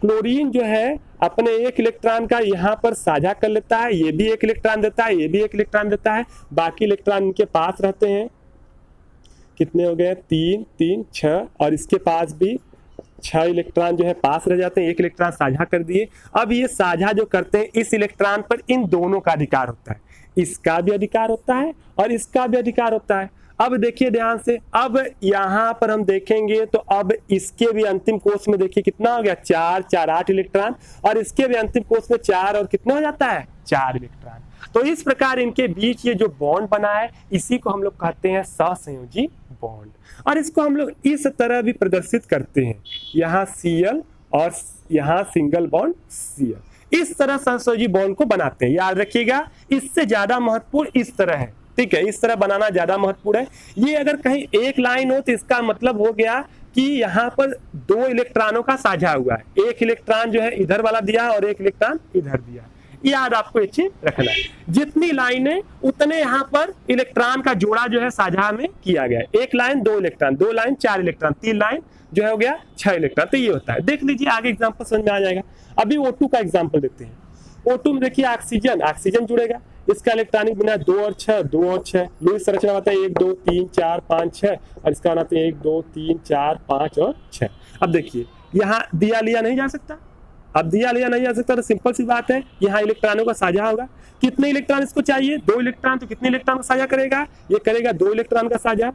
क्लोरीन जो है अपने 1 इलेक्ट्रॉन का यहाँ पर साझा कर लेता है, ये भी 1 इलेक्ट्रॉन देता है, ये भी 1 इलेक्ट्रॉन देता है, बाकी इलेक्ट्रॉन इनके पास रहते हैं। कितने हो गए, 3 3 6 और इसके पास भी 6 इलेक्ट्रॉन जो है पास रह जाते हैं, 1 इलेक्ट्रॉन साझा कर दिए। अब ये साझा जो करते हैं इस इलेक्ट्रॉन पर इन दोनों का अधिकार होता है, इसका भी अधिकार होता है और इसका भी अधिकार होता है। अब देखिए ध्यान से, अब यहाँ पर हम देखेंगे तो अब इसके भी अंतिम कोष में देखिए कितना हो गया, 4 4 8 इलेक्ट्रॉन और इसके भी अंतिम कोष में 4 और कितना हो जाता है 4 इलेक्ट्रॉन। तो इस प्रकार इनके बीच ये जो बॉन्ड बना है इसी को हम लोग कहते हैं सहसंयोजी बॉन्ड। और इसको हम लोग इस तरह भी प्रदर्शित करते हैं, यहाँ Cl और यहाँ सिंगल बॉन्ड Cl, इस तरह सहसंयोजी बॉन्ड को बनाते हैं। याद रखिएगा इससे ज्यादा महत्वपूर्ण इस तरह है, ठीक है, इस तरह बनाना ज्यादा महत्वपूर्ण है। ये अगर कहीं एक लाइन हो तो इसका मतलब हो गया कि यहाँ पर 2 इलेक्ट्रॉनों का साझा हुआ है, 1 इलेक्ट्रॉन जो है इधर वाला दिया है और 1 इलेक्ट्रॉन इधर दिया है। याद आपको ये चीज रखना है, जितनी लाइनें उतने यहाँ पर इलेक्ट्रॉन का जोड़ा जो है साझा में किया गया है। 1 line 2 electron, 2 line 4 electron, 3 line जो है हो गया 6 इलेक्ट्रॉन। तो ये होता है, देख लीजिए आगे एग्जांपल समझ में आ जाएगा। अभी O2 का एग्जांपल देते हैं। O2 में देखिए ऑक्सीजन, ऑक्सीजन जुड़ेगा, इसका इलेक्ट्रॉनिक बना 2 और 6, 2 और 6, लुईस संरचना होता है 1 2 3 4 5 6 और इसका बनाते हैं 1 2 3 4 5 और 6। अब देखिए यहाँ दिया लिया नहीं जा सकता, अब दिया लिया नहीं जा सकता तो सिंपल सी बात है यहाँ इलेक्ट्रॉनों का साझा होगा। कितने इलेक्ट्रॉन इसको चाहिए? 2 इलेक्ट्रॉन, तो कितने इलेक्ट्रॉन का साझा करेगा? ये करेगा 2 इलेक्ट्रॉन का साझा,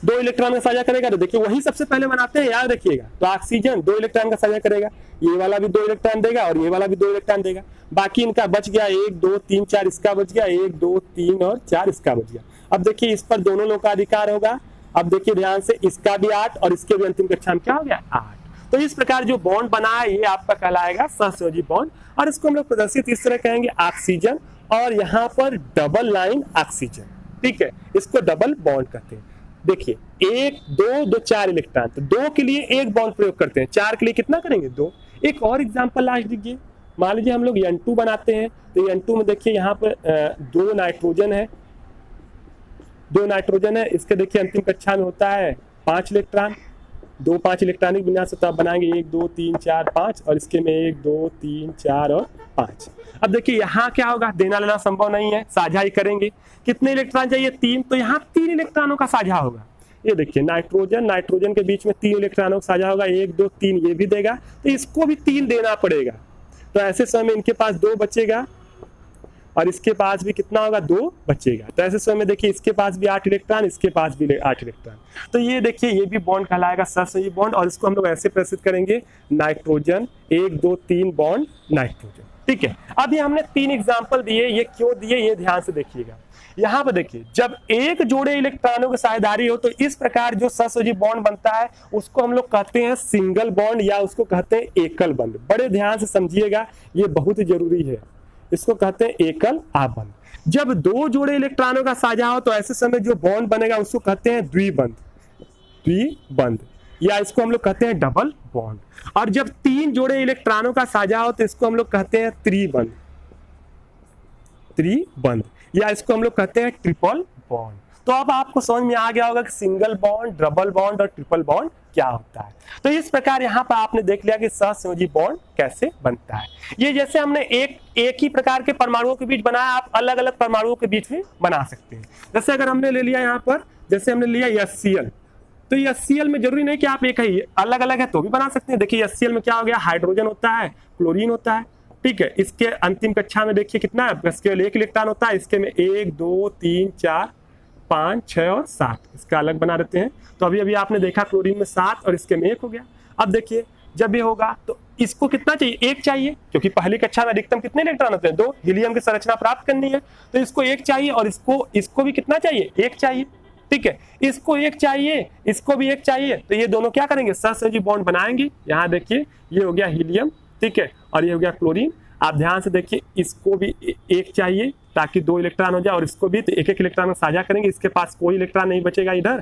2 इलेक्ट्रॉन का साझा करेगा। तो देखिए वही सबसे पहले बनाते हैं, याद रखिएगा। तो ऑक्सीजन 2 इलेक्ट्रॉन का साझा करेगा, ये वाला भी 2 इलेक्ट्रॉन देगा और ये वाला भी 2 इलेक्ट्रॉन देगा। बाकी इनका बच गया 1 2 3 4, इसका बच गया 1 2 3 और 4, इसका बच गया। अब देखिए इस पर दोनों लोग का अधिकार होगा। अब देखिए ध्यान से, इसका भी 8 और इसके भी अंतिम कक्षा में क्या हो गया 8। तो इस प्रकार जो बॉन्ड बना है ये आपका कहलाएगा सहसंयोजी बॉन्ड, और इसको हम लोग प्रदर्शित इस तरह कहेंगे ऑक्सीजन और यहाँ पर डबल लाइन ऑक्सीजन, ठीक है, इसको डबल बॉन्ड कहते हैं। देखिए 1 2 2 4 इलेक्ट्रॉन, तो 2 के लिए 1 बॉन्ड प्रयोग करते हैं, 4 के लिए कितना करेंगे 2। एक और एग्जांपल लास्ट दीजिए, मान लीजिए हम लोग N2 बनाते हैं, तो N2 में देखिए यहाँ पर 2 नाइट्रोजन है, 2 नाइट्रोजन है, इसके देखिए अंतिम कक्षा में होता है 5 इलेक्ट्रॉन, 2 5 इलेक्ट्रॉनिक विन्यास होता है, बनाएंगे 1 2 3 4 5 और इसके में 1 2 3 4 और 5। अब देखिए यहाँ क्या होगा, देना लेना संभव नहीं है, साझा ही करेंगे। कितने इलेक्ट्रॉन चाहिए? 3, तो यहाँ 3 इलेक्ट्रॉनों का साझा होगा। ये देखिए नाइट्रोजन, नाइट्रोजन के बीच में 3 इलेक्ट्रॉनों का साझा होगा, 1 2 3 ये भी देगा, तो इसको भी 3 देना पड़ेगा। तो ऐसे समय में इनके पास 2 बचेगा और इसके पास भी कितना होगा 2 बचेगा। तो ऐसे समय में देखिए इसके पास भी 8 इलेक्ट्रॉन, इसके पास भी 8 इलेक्ट्रॉन। तो ये देखिए ये भी बॉन्ड कहलाएगा सहसंयोजी बॉन्ड, और इसको हम लोग ऐसे प्रस्तुत करेंगे नाइट्रोजन 1 2 3 बॉन्ड नाइट्रोजन, ठीक है। अब ये हमने 3 एग्जांपल दिए, ये क्यों दिए ये ध्यान से देखिएगा। यहाँ पर देखिए जब एक जोड़े इलेक्ट्रॉनों की साझेदारी हो तो इस प्रकार जो सहसंयोजी बॉन्ड बनता है उसको हम लोग कहते हैं सिंगल बॉन्ड या उसको कहते हैं एकल बंध। बड़े ध्यान से समझिएगा, ये बहुत ही जरूरी है, इसको कहते हैं एकल आबंध। जब 2 जोड़े इलेक्ट्रॉनों का साझा हो तो ऐसे समय जो बॉन्ड बनेगा उसको कहते हैं द्विबंध, द्विबंध, या इसको हम लोग कहते हैं डबल बॉन्ड। और जब 3 जोड़े इलेक्ट्रॉनों का साझा हो तो इसको हम लोग कहते हैं त्रिबंध, त्रिबंध, या इसको हम लोग कहते हैं ट्रिपल बॉन्ड। तो अब आपको समझ में आ गया होगा कि सिंगल बॉन्ड, डबल बॉन्ड और ट्रिपल बॉन्ड क्या होता है। तो इस प्रकार यहाँ पर आपने देख लिया कि सहसंयोजी बॉन्ड कैसे बनता है। ये जैसे हमने एक ही प्रकार के परमाणुओं के बीच बनाया, आप अलग अलग परमाणुओं के बीच भी बना सकते हैं। जैसे अगर हमने ले लिया यहाँ पर, जैसे हमने लिया HCl, तो HCl में जरूरी नहीं कि आप एक ही, अलग अलग है तो भी बना सकते हैं। देखिए HCl में क्या हो गया, हाइड्रोजन होता है, क्लोरीन होता है, ठीक है। इसके अंतिम कक्षा में देखिए कितना है, बस केवल 1 इलेक्ट्रॉन होता है, इसके में 1 2 3 4 5 6 और 7, इसका अलग बना देते हैं। तो अभी अभी आपने देखा क्लोरीन में 7 और इसके में 1 हो गया। अब देखिए जब ये होगा तो इसको कितना चाहिए, 1 चाहिए, क्योंकि पहली कक्षा में अधिकतम कितने इलेक्ट्रॉन होते हैं, 2। हीलियम की संरचना प्राप्त करनी है तो इसको 1 चाहिए, और इसको भी कितना चाहिए, 1 चाहिए, ठीक है। इसको 1 चाहिए, इसको भी 1 चाहिए, तो ये दोनों क्या करेंगे, सहसंयोजी बॉन्ड बनाएंगे। यहाँ देखिए ये हो गया हीलियम, ठीक है, और ये हो गया क्लोरीन। आप ध्यान से देखिए इसको भी 1 चाहिए ताकि 2 इलेक्ट्रॉन हो जाए, और इसको भी तो 1 इलेक्ट्रॉन में साझा करेंगे। इसके पास कोई इलेक्ट्रॉन नहीं बचेगा, इधर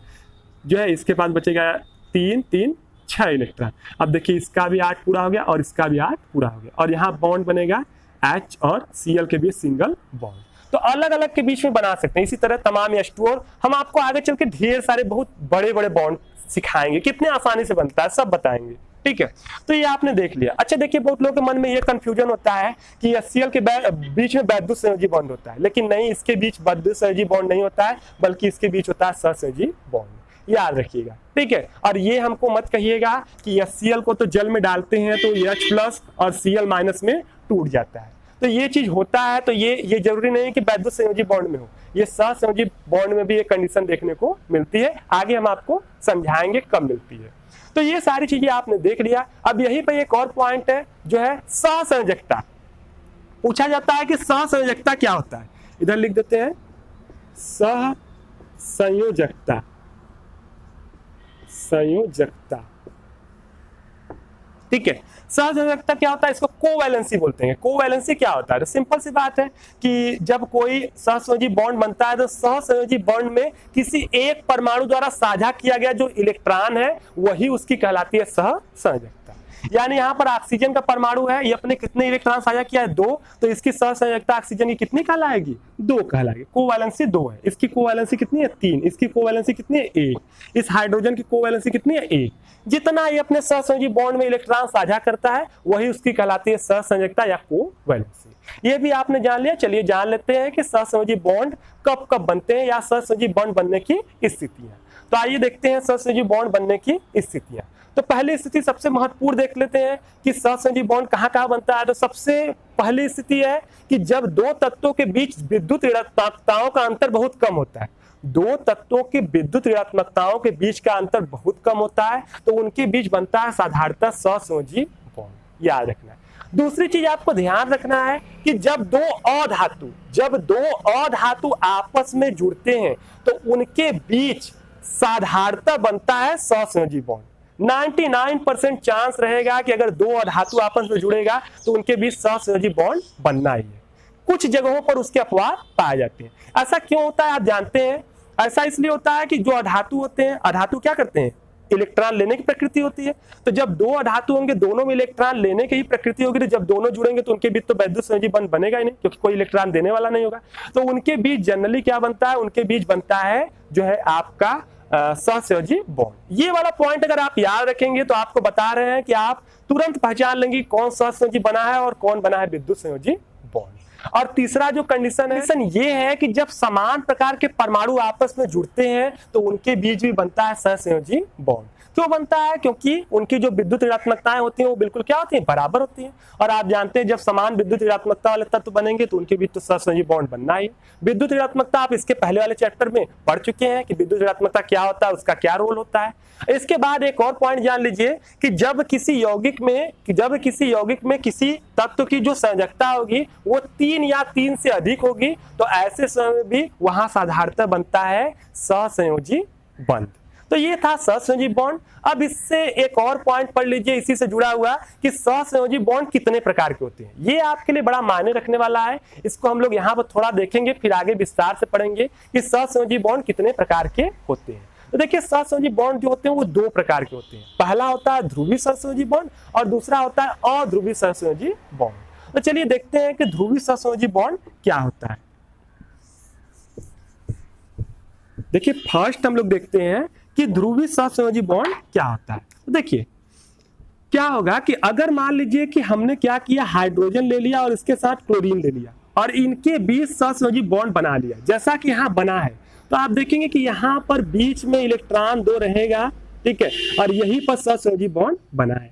जो है इसके पास बचेगा 3 3 6 इलेक्ट्रॉन। अब देखिए इसका भी 8 पूरा हो गया और इसका भी 8 पूरा हो गया, और यहाँ बॉन्ड बनेगा H और Cl के बीच सिंगल बॉन्ड। तो अलग अलग के बीच में बना सकते हैं। इसी तरह तमाम H2, और हम आपको आगे चल के ढेर सारे बहुत बड़े बड़े बॉन्ड सिखाएंगे, कितने आसानी से बनता है सब बताएंगे, ठीक है। तो ये आपने देख लिया। अच्छा देखिए बहुत लोगों के मन में ये कंफ्यूजन होता है कि HCl के बीच में वैद्युत संयोजी बॉन्ड होता है, लेकिन नहीं, इसके बीच वैद्युत संयोजी बॉन्ड नहीं होता है, बल्कि इसके बीच होता है सहसंयोजी बॉन्ड, याद रखिएगा, ठीक है। और ये हमको मत कहिएगा कि HCl को तो जल में डालते हैं तो H+ और Cl- में टूट जाता है, तो ये चीज होता है। तो ये जरूरी नहीं है कि वैद्युत संयोजी बॉन्ड में हो, ये सहसंयोजी बॉन्ड में भी एक कंडीशन देखने को मिलती है। आगे हम आपको समझाएंगे कब मिलती है। तो ये सारी चीजें आपने देख लिया। अब यहीं पर एक और पॉइंट है जो है सहसंयोजकता। पूछा जाता है कि सहसंयोजकता क्या होता है, इधर लिख देते हैं सहसंयोजकता, संयोजकता, ठीक है। सहसंयोजकता क्या होता है, इसको कोवैलेंसी बोलते हैं। कोवैलेंसी क्या होता है, तो सिंपल सी बात है कि जब कोई सहसंयोजी बॉन्ड बनता है तो सहसंयोजी बॉन्ड में किसी एक परमाणु द्वारा साझा किया गया जो इलेक्ट्रॉन है वही उसकी कहलाती है सहसंयोजकता। यानी यहाँ पर ऑक्सीजन का परमाणु है, ये अपने कितने इलेक्ट्रॉन साझा किया है 2, तो इसकी सहसंयोजकता ऑक्सीजन की कितनी कहलाएगी 2 कहलाएगी। कोवैलेंसी 2 है, इसकी कोवैलेंसी कितनी है 3, इसकी कोवैलेंसी कितनी है 1, इस हाइड्रोजन की कोवैलेंसी कितनी है 1। जितना ये अपने सहसंयोजी बॉन्ड में इलेक्ट्रॉन साझा करता है वही उसकी कहलाती है सहसंयोजकता या कोवैलेंसी। ये भी आपने जान लिया। चलिए जान लेते हैं कि सहसंयोजी बॉन्ड कब कब बनते हैं या सहसंयोजी बॉन्ड बनने की स्थितियां। तो आइए देखते हैं सहसंयोजी बॉन्ड बनने की स्थितियां। तो पहली स्थिति सबसे महत्वपूर्ण देख लेते हैं कि सहसंयोजी बॉन्ड कहाँ कहाँ बनता है। तो सबसे पहली स्थिति है कि जब दो तत्वों के बीच विद्युत ऋणात्मकताओं का अंतर बहुत कम होता है। दो तत्वों की विद्युत ऋणात्मकताओं के बीच का अंतर बहुत कम होता है तो उनके बीच बनता है साधारणतः सहसंयोजी बॉन्ड, याद रखना है। दूसरी चीज आपको ध्यान रखना है कि जब दो अधातु आपस में जुड़ते हैं तो उनके बीच साधारणतः बनता है सहसंयोजी बॉन्ड। 99% चांस रहेगा कि अगर दो अधातु आपस में जुड़ेगा तो उनके बीच सहसंयोजी बॉन्ड बनना ही है। कुछ जगहों पर उसके अपवाद पाए जाते हैं। ऐसा क्यों होता है आप जानते हैं? ऐसा इसलिए होता है कि जो अधातु होते हैं, अधातु क्या करते हैं, इलेक्ट्रॉन लेने की प्रकृति होती है। तो जब दो अधातु होंगे दोनों में इलेक्ट्रॉन लेने की ही प्रकृति होगी, तो जब दोनों जुड़ेंगे तो उनके बीच तो वैद्युत संयोजी बंध बनेगा ही नहीं, क्योंकि कोई इलेक्ट्रॉन देने वाला नहीं होगा। तो उनके बीच जनरली क्या बनता है, उनके बीच बनता है जो है आपका सहसंयोजी बॉन्ड। ये वाला पॉइंट अगर आप याद रखेंगे तो आपको बता रहे हैं कि आप तुरंत पहचान लेंगे कौन सहसंयोजी बना है और कौन बना है विद्युत संयोजी बॉन्ड। और तीसरा जो कंडीशन ये है कि जब समान प्रकार के परमाणु आपस में जुड़ते हैं तो उनके बीच भी बनता है सहसंयोजी बॉन्ड। क्यों बनता है? क्योंकि उनकी जो विद्युत ऋणात्मकताएं होती हैं वो बिल्कुल क्या होती हैं, बराबर होती हैं। और आप जानते हैं जब समान विद्युत ऋणात्मकता वाले तत्व बनेंगे तो उनके बीच तो सहसंयोजी बॉन्ड बनना ही है। विद्युत ऋणात्मकता आप इसके पहले वाले चैप्टर में पढ़ चुके हैं कि विद्युत ऋणात्मकता क्या होता है, उसका क्या रोल होता है। इसके बाद एक और पॉइंट जान लीजिए कि जब किसी यौगिक में किसी तत्व की जो संयोजकता होगी वो 3 या 3 से अधिक होगी तो ऐसे समय में भी वहां साधारणतः बनता है सहसंयोजी बंध। तो ये था सहसंयोजी बॉन्ड। अब इससे एक और पॉइंट पढ़ लीजिए इसी से जुड़ा हुआ कि सहसंयोजी बॉन्ड कितने प्रकार के होते हैं। ये आपके लिए बड़ा मायने रखने वाला है। इसको हम लोग यहाँ पर थोड़ा देखेंगे, फिर आगे विस्तार से पढ़ेंगे कि सहसंयोजी बॉन्ड कितने प्रकार के होते हैं। तो देखिए सहसंयोजी बॉन्ड जो होते हैं वो 2 प्रकार के होते हैं। पहला होता है ध्रुवीय सहसंयोजी बॉन्ड और दूसरा होता है अध्रुवीय सहसंयोजी बॉन्ड। तो चलिए देखते हैं कि ध्रुवीय सहसंयोजी बॉन्ड क्या होता है। देखिए फर्स्ट हम लोग देखते हैं कि ध्रुवीय सहसंयोजी बॉन्ड क्या होता है। तो देखिए क्या होगा कि अगर मान लीजिए कि हमने क्या किया, हाइड्रोजन ले लिया और इसके साथ क्लोरीन ले लिया और इनके बीच सहसंयोजी बॉन्ड बना लिया जैसा कि यहाँ बना है, तो आप देखेंगे कि यहाँ पर बीच में इलेक्ट्रॉन 2 रहेगा, ठीक है, और यहीं पर सहसंयोजी बॉन्ड बना है।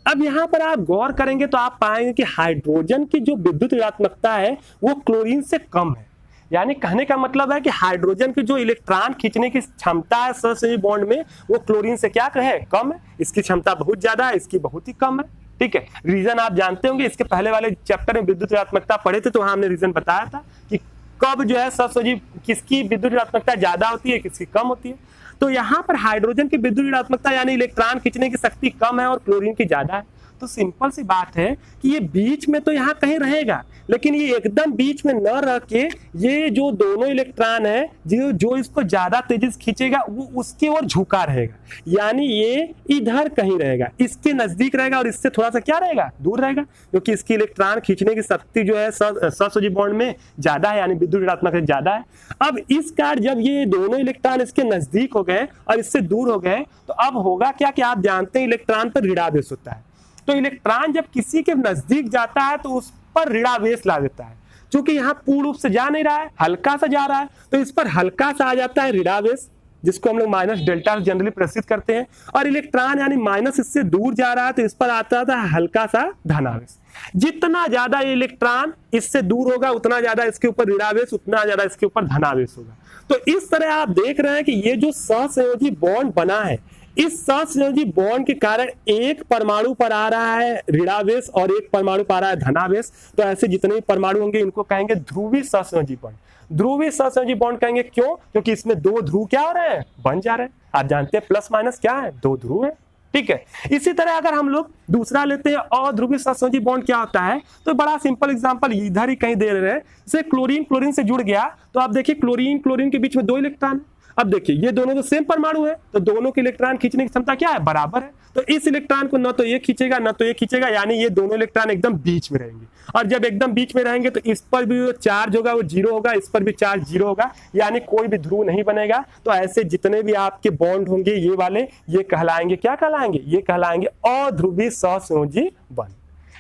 अब यहाँ पर आप गौर करेंगे तो आप पाएंगे कि हाइड्रोजन की जो विद्युत ऋणात्मकता है वो क्लोरीन से कम है। यानी कहने का मतलब है कि हाइड्रोजन की जो इलेक्ट्रॉन खींचने की क्षमता है सहसंयोजी बॉन्ड में वो क्लोरीन से क्या है, कम है। इसकी क्षमता बहुत ज्यादा है, इसकी बहुत ही कम है, ठीक है। रीजन आप जानते होंगे, इसके पहले वाले चैप्टर में विद्युत ऋणात्मकता पढ़े थे तो वहां हमने रीजन बताया था कि कब जो है सहसंयोजी किसकी विद्युत ऋणात्मकता ज्यादा होती है, किसकी कम होती है। तो यहाँ पर हाइड्रोजन की विद्युत ऋणात्मकता यानी इलेक्ट्रॉन खींचने की शक्ति कम है और क्लोरीन की ज्यादा है। तो सिंपल सी बात है कि ये बीच में तो यहाँ कहीं रहेगा, लेकिन ये एकदम बीच में न रह के ये जो दोनों इलेक्ट्रॉन है जो इसको ज्यादा तेजी से खींचेगा वो उसकी ओर झुका रहेगा, यानी ये इधर कहीं रहेगा, इसके नजदीक रहेगा और इससे थोड़ा सा क्या रहेगा, दूर रहेगा, क्योंकि इसकी इलेक्ट्रॉन खींचने की शक्ति जो है सहसंयोजी बॉन्ड में ज्यादा है, यानी विद्युत ऋणात्मकता ज्यादा है। अब इस कार जब ये दोनों इलेक्ट्रॉन इसके नजदीक हो गए और इससे दूर हो गए तो अब होगा क्या कि आप जानते हैं इलेक्ट्रॉन पर ऋणावेश होता है। तो इलेक्ट्रॉन जब किसी के नजदीक जाता है तो उस पर ऋणावेश ला देता है। क्योंकि यहाँ पूर्ण रूप से जा नहीं रहा है, हल्का सा जा रहा है, तो इस पर हल्का सा आ जाता है ऋणावेश, जिसको हम लोग माइनस डेल्टा जनरली प्रदर्शित करते हैं। और इलेक्ट्रॉन यानी माइनस इससे दूर जा रहा है तो इस पर आता था हल्का सा धनावेश। जितना ज्यादा इलेक्ट्रॉन इससे दूर होगा उतना ज्यादा इसके ऊपर ऋणावेश, उतना ज्यादा इसके ऊपर धनावेश होगा। तो इस तरह आप देख रहे हैं कि ये जो सहसंयोजी बॉन्ड बना है, इस सहसंयोजी बॉन्ड के कारण एक परमाणु पर आ रहा है ऋणावेश और एक परमाणु पर आ रहा है धनावेश। तो ऐसे जितने भी परमाणु होंगे इनको कहेंगे ध्रुवीय सहसंयोजी बॉन्ड। ध्रुवीय सहसंयोजी बॉन्ड कहेंगे क्यों? क्योंकि इसमें 2 ध्रुव क्या हो रहे हैं, बन जा रहे हैं। आप जानते हैं प्लस माइनस क्या है, 2 ध्रुव है, ठीक है। इसी तरह अगर हम लोग दूसरा लेते हैं अध्रुवीय सहसंयोजी बॉन्ड क्या होता है, तो बड़ा सिंपल एग्जांपल इधर ही कहीं दे रहे हैं। जैसे क्लोरीन से जुड़ गया तो आप देखिए क्लोरीन के बीच में 2 इलेक्ट्रॉन। अब देखिए ये दोनों तो सेम परमाणु है तो दोनों के इलेक्ट्रॉन खींचने की क्षमता क्या है, बराबर है। तो इस इलेक्ट्रॉन को न तो ये खींचेगा न तो ये खींचेगा, यानी ये दोनों इलेक्ट्रॉन एकदम बीच में रहेंगे। और जब एकदम बीच में रहेंगे तो इस पर भी जो चार्ज होगा वो जीरो होगा, इस पर भी चार्ज जीरो होगा, यानी कोई भी ध्रुव नहीं बनेगा। तो ऐसे जितने भी आपके बॉन्ड होंगे ये वाले, ये कहलाएंगे, क्या कहलाएंगे, ये कहलाएंगे अध्रुवी सहसंयोजी बंध।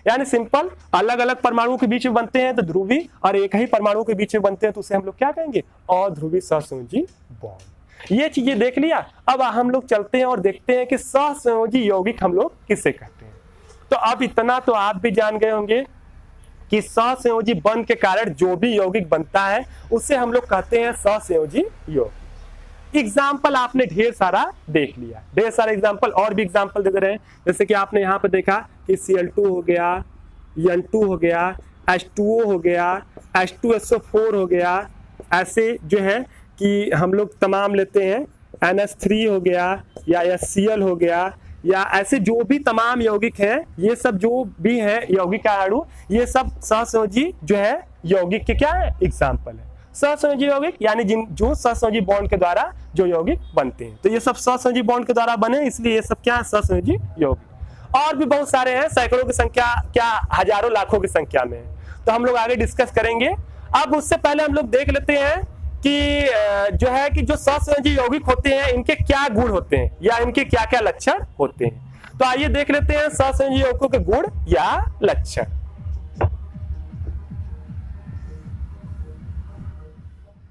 यानी सिंपल, अलग अलग परमाणुओं के बीच में बनते हैं तो ध्रुवी, और एक ही परमाणु के बीच में बनते हैं तो उसे हम लोग क्या कहेंगे, अध्रुवी सहसंयोजी बॉन्ड। ये चीजें देख लिया। अब हम लोग चलते हैं और देखते हैं कि सहसंयोजी यौगिक हम लोग किसे कहते हैं। तो अब इतना तो आप भी जान गए होंगे कि सहसंयोजी बंध के कारण जो भी यौगिक बनता है उसे हम लोग कहते हैं सहसंयोजी यौगिक। एग्जाम्पल आपने ढेर सारा देख लिया, ढेर सारे एग्जाम्पल, और भी एग्जाम्पल दे रहे हैं। जैसे कि आपने यहाँ पे देखा कि Cl2 हो गया, N2 हो गया, H2O हो गया, H2SO4 हो गया। ऐसे जो है कि हम लोग तमाम लेते हैं, NH3 हो गया या HCl हो गया, या ऐसे जो भी तमाम यौगिक हैं, ये सब जो भी है यौगिक अणु, ये सब सहसंयोजी जो है यौगिक के क्या है, एग्जाम्पल है। सहसंयोजी यौगिक यानी जो सहसंयोजी बॉन्ड के द्वारा जो यौगिक बनते हैं, तो ये सब सहसंयोजी बॉन्ड के द्वारा बने, इसलिए ये सब क्या है, सहसंयोजी यौगिक। और भी बहुत सारे हैं, सैकड़ों की संख्या, क्या हजारों लाखों की संख्या में है, तो हम लोग आगे डिस्कस करेंगे। अब उससे पहले हम लोग देख लेते हैं कि जो है कि जो सहसंयोजी यौगिक होते हैं इनके क्या गुण होते हैं या इनके क्या क्या लक्षण होते हैं। तो आइए देख लेते हैं सहसंयोजी यौगिकों के गुण या लक्षण।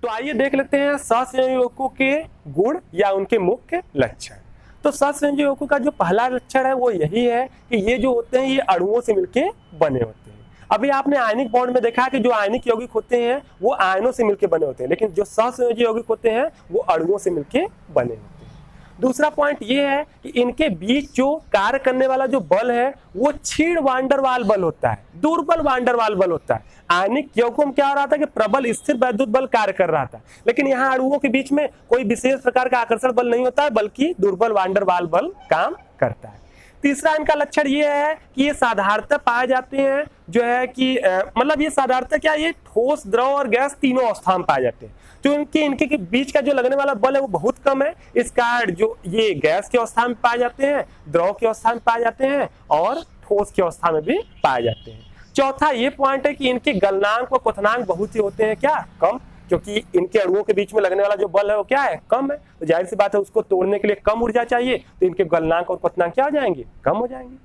तो आइए देख लेते हैं सहसंयोजी यौगिकों के गुण या उनके मुख्य लक्षण। तो सहसंयोजी यौगिकों का जो पहला लक्षण है वो यही है कि ये जो होते हैं ये अणुओं से मिलके बने होते हैं। अभी आपने आयनिक बॉन्ड में देखा कि जो आयनिक यौगिक होते हैं वो आयनों से मिलके बने होते हैं, लेकिन जो सहसंयोजी यौगिक होते हैं वो अणुओं से मिलके बने होते हैं। दूसरा पॉइंट ये है कि इनके बीच जो कार्य करने वाला जो बल है वो क्षीण वान डेर वाल बल होता है, दुर्बल वान डेर वाल बल होता है। आयनिक यौगिकों में क्या हो रहा था कि प्रबल स्थिर वैद्युत बल कार्य कर रहा था, लेकिन यहाँ अणुओं के बीच में कोई विशेष प्रकार का आकर्षण बल नहीं होता है, बल्कि दुर्बल वान डेर वाल बल काम करता है। तीसरा इनका लक्षण ये है कि ये साधारणतः पाए जाते हैं, जो है कि मतलब ये साधारणतः क्या, ये ठोस, द्रव और गैस तीनों अवस्था में पाए जाते हैं। तो इनके के बीच का जो लगने वाला बल है वो बहुत कम है। इस कारण जो ये गैस की अवस्था में पाए जाते हैं, द्रव की अवस्था में पाए जाते हैं और ठोस की अवस्था में भी पाए जाते हैं। चौथा ये पॉइंट है कि इनके गलनांक व क्वथनांक बहुत ही होते हैं, क्या, कम, क्योंकि इनके अणुओं के बीच में लगने वाला जो बल है वो क्या है, कम है। तो जाहिर सी बात है उसको तोड़ने के लिए कम ऊर्जा चाहिए, तो इनके गलनांक और क्वथनांक क्या हो जाएंगे, कम हो जाएंगे।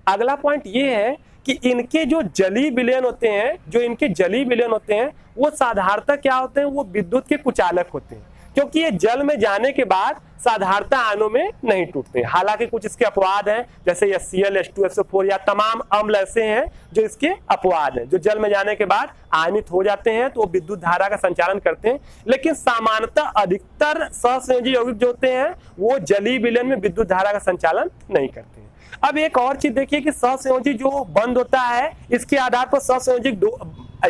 अगला पॉइंट ये है कि इनके जो जलीय विलयन होते हैं, वो साधारणतः क्या होते हैं, वो विद्युत के कुचालक होते हैं, क्योंकि ये जल में जाने के बाद साधारणतः आयनों में नहीं टूटते हैं। हालांकि कुछ इसके अपवाद हैं, जैसे HCl, H2SO4 या तमाम अम्ल ऐसे हैं जो इसके अपवाद हैं, जो जल में जाने के बाद आयनित हो जाते हैं तो वो विद्युत धारा का संचालन करते हैं। लेकिन सामान्यतः अधिकतर सहसंयोजी यौगिक जो होते हैं वो जलीय विलयन में विद्युत धारा का संचालन नहीं करते हैं। अब एक और चीज देखिए कि सहसंयोजी जो बंध होता है, इसके आधार पर सहसंयोजी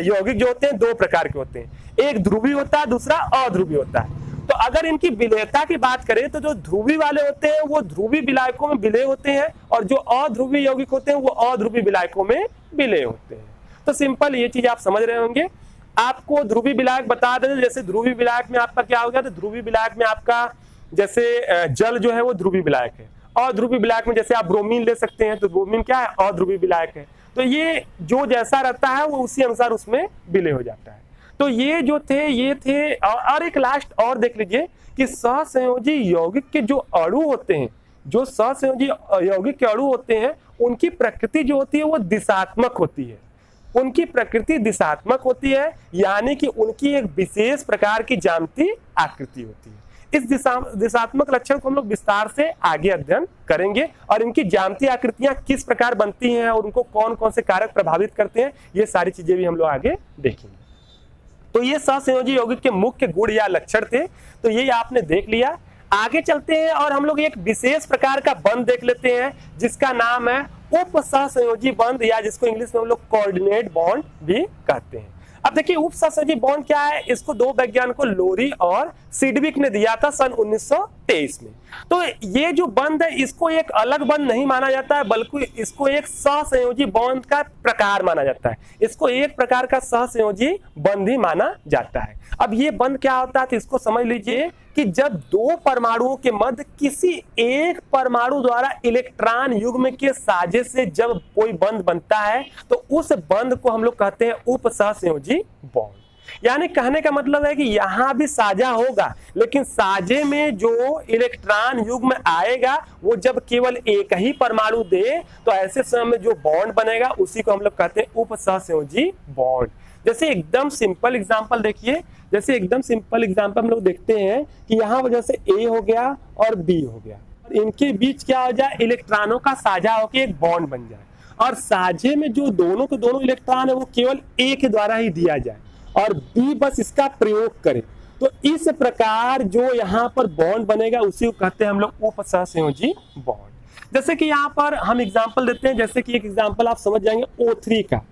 यौगिक जो होते हैं दो प्रकार के होते हैं, एक ध्रुवी होता है, दूसरा अध्रुवी होता है। तो अगर इनकी विलेयता की बात करें तो जो ध्रुवी वाले होते हैं वो ध्रुवी विलायकों में विलेय होते हैं, और जो अध्रुवी यौगिक होते हैं वो अध्रुवी विलायकों में विलेय होते हैं। तो सिंपल ये चीज आप समझ रहे होंगे। आपको ध्रुवी विलायक बता दें, जैसे ध्रुवी विलायक में आपका क्या हो गया, तो ध्रुवी विलायक में आपका जैसे जल जो है वो ध्रुवी विलायक है, और ध्रुवी विलायक में जैसे आप ब्रोमीन ले सकते हैं, तो ब्रोमीन क्या है, अध्रुवी विलायक है। तो ये जो जैसा रहता है वो उसी अनुसार उसमें विलय हो जाता है। तो ये जो थे ये थे। और एक लास्ट और देख लीजिए कि सहसंयोजी यौगिक के जो अणु होते हैं, जो सहसंयोजी यौगिक के अणु होते हैं, उनकी प्रकृति जो होती है वो दिशात्मक होती है। उनकी प्रकृति दिशात्मक होती है, यानी कि उनकी एक विशेष प्रकार की ज्यामितीय आकृति होती है। इस दिशात्मक लक्षण को हम लोग विस्तार से आगे अध्ययन करेंगे, और इनकी ज्यामितीय आकृतियां किस प्रकार बनती हैं और उनको कौन कौन से कारक प्रभावित करते हैं, ये सारी चीजें भी हम लोग आगे देखेंगे। तो ये सहसंयोजी यौगिक के मुख्य गुण या लक्षण थे, तो ये आपने देख लिया। आगे चलते हैं और हम लोग एक विशेष प्रकार का बंध देख लेते हैं जिसका नाम है उप सहसंयोजी बंध, या जिसको इंग्लिश में हम लोग कोऑर्डिनेट बॉन्ड भी कहते हैं। अब देखिए उप सहसंयोजी बॉन्ड क्या है, इसको दो वैज्ञानिकों लोरी और सिडविक ने दिया था सन 1923 में। तो ये जो बंध है इसको एक अलग बंध नहीं माना जाता है, बल्कि इसको एक सहसंयोजी बॉन्ड का प्रकार माना जाता है। इसको एक प्रकार का सहसंयोजी बंध ही माना जाता है। अब ये बंध क्या होता है तो इसको समझ लीजिए कि जब दो परमाणुओं के मध्य किसी एक परमाणु द्वारा इलेक्ट्रॉन युग्म के साझे से जब कोई बंध बनता है तो उस बंध को हम लोग कहते हैं उपसहसंयोजी बॉन्ड। यानी कहने का मतलब है कि यहां भी साझा होगा, लेकिन साझे में जो इलेक्ट्रॉन युग्म आएगा वो जब केवल एक ही परमाणु दे तो ऐसे समय में जो बॉन्ड बनेगा उसी को हम लोग कहते हैं उपसहसंयोजी बॉन्ड। जैसे एकदम सिंपल एग्जांपल देखिए, जैसे एकदम सिंपल एग्जांपल हम लोग देखते हैं कि यहाँ वजह से ए हो गया और बी हो गया, और इनके बीच क्या हो जाए, इलेक्ट्रॉनों का साझा होकर एक बॉन्ड बन जाए, और साझे में जो दोनों के दोनों इलेक्ट्रॉन है वो केवल ए के द्वारा ही दिया जाए और बी बस इसका प्रयोग करे। तो इस प्रकार जो यहाँ पर बॉन्ड बनेगा उसी को कहते हैं हम लोग उपसहसंयोजी बॉन्ड। जैसे कि यहाँ पर हम एग्जांपल देते हैं, जैसे कि एक एग्जांपल आप समझ जाएंगे O3 का,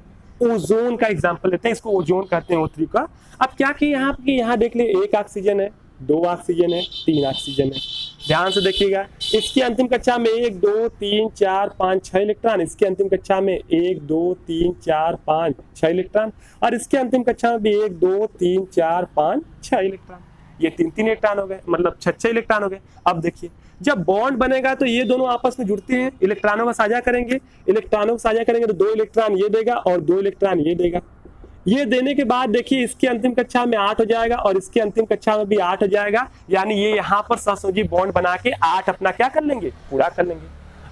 ओजोन का एग्जांपल लेते हैं, इसको ओजोन कहते हैं O3 का। अब क्या कि यहाँ देख ले, एक ऑक्सीजन है, दो ऑक्सीजन है, तीन ऑक्सीजन है। ध्यान से देखिएगा, इसकी अंतिम कक्षा में 1 2 3 4 5 6 इलेक्ट्रॉन, इसकी अंतिम कक्षा में 1 2 3 4 5 6 इलेक्ट्रॉन, और इसके अंतिम कक्षा में भी 1 2 3 4 5 6 इलेक्ट्रॉन। ये 3 इलेक्ट्रॉन हो गए, मतलब 6 इलेक्ट्रॉन हो गए। अब देखिए जब बॉन्ड बनेगा तो ये दोनों आपस में जुड़ते हैं, इलेक्ट्रॉनों का साझा करेंगे, इलेक्ट्रॉनों को साझा करेंगे तो 2 इलेक्ट्रॉन ये देगा और 2 इलेक्ट्रॉन ये देगा। ये देने के बाद देखिए इसकी अंतिम कक्षा में 8 हो जाएगा और इसकी अंतिम कक्षा में भी 8 हो जाएगा, यानी ये यहाँ पर सहसंयोजी बॉन्ड बना के 8 अपना क्या कर लेंगे, पूरा कर लेंगे।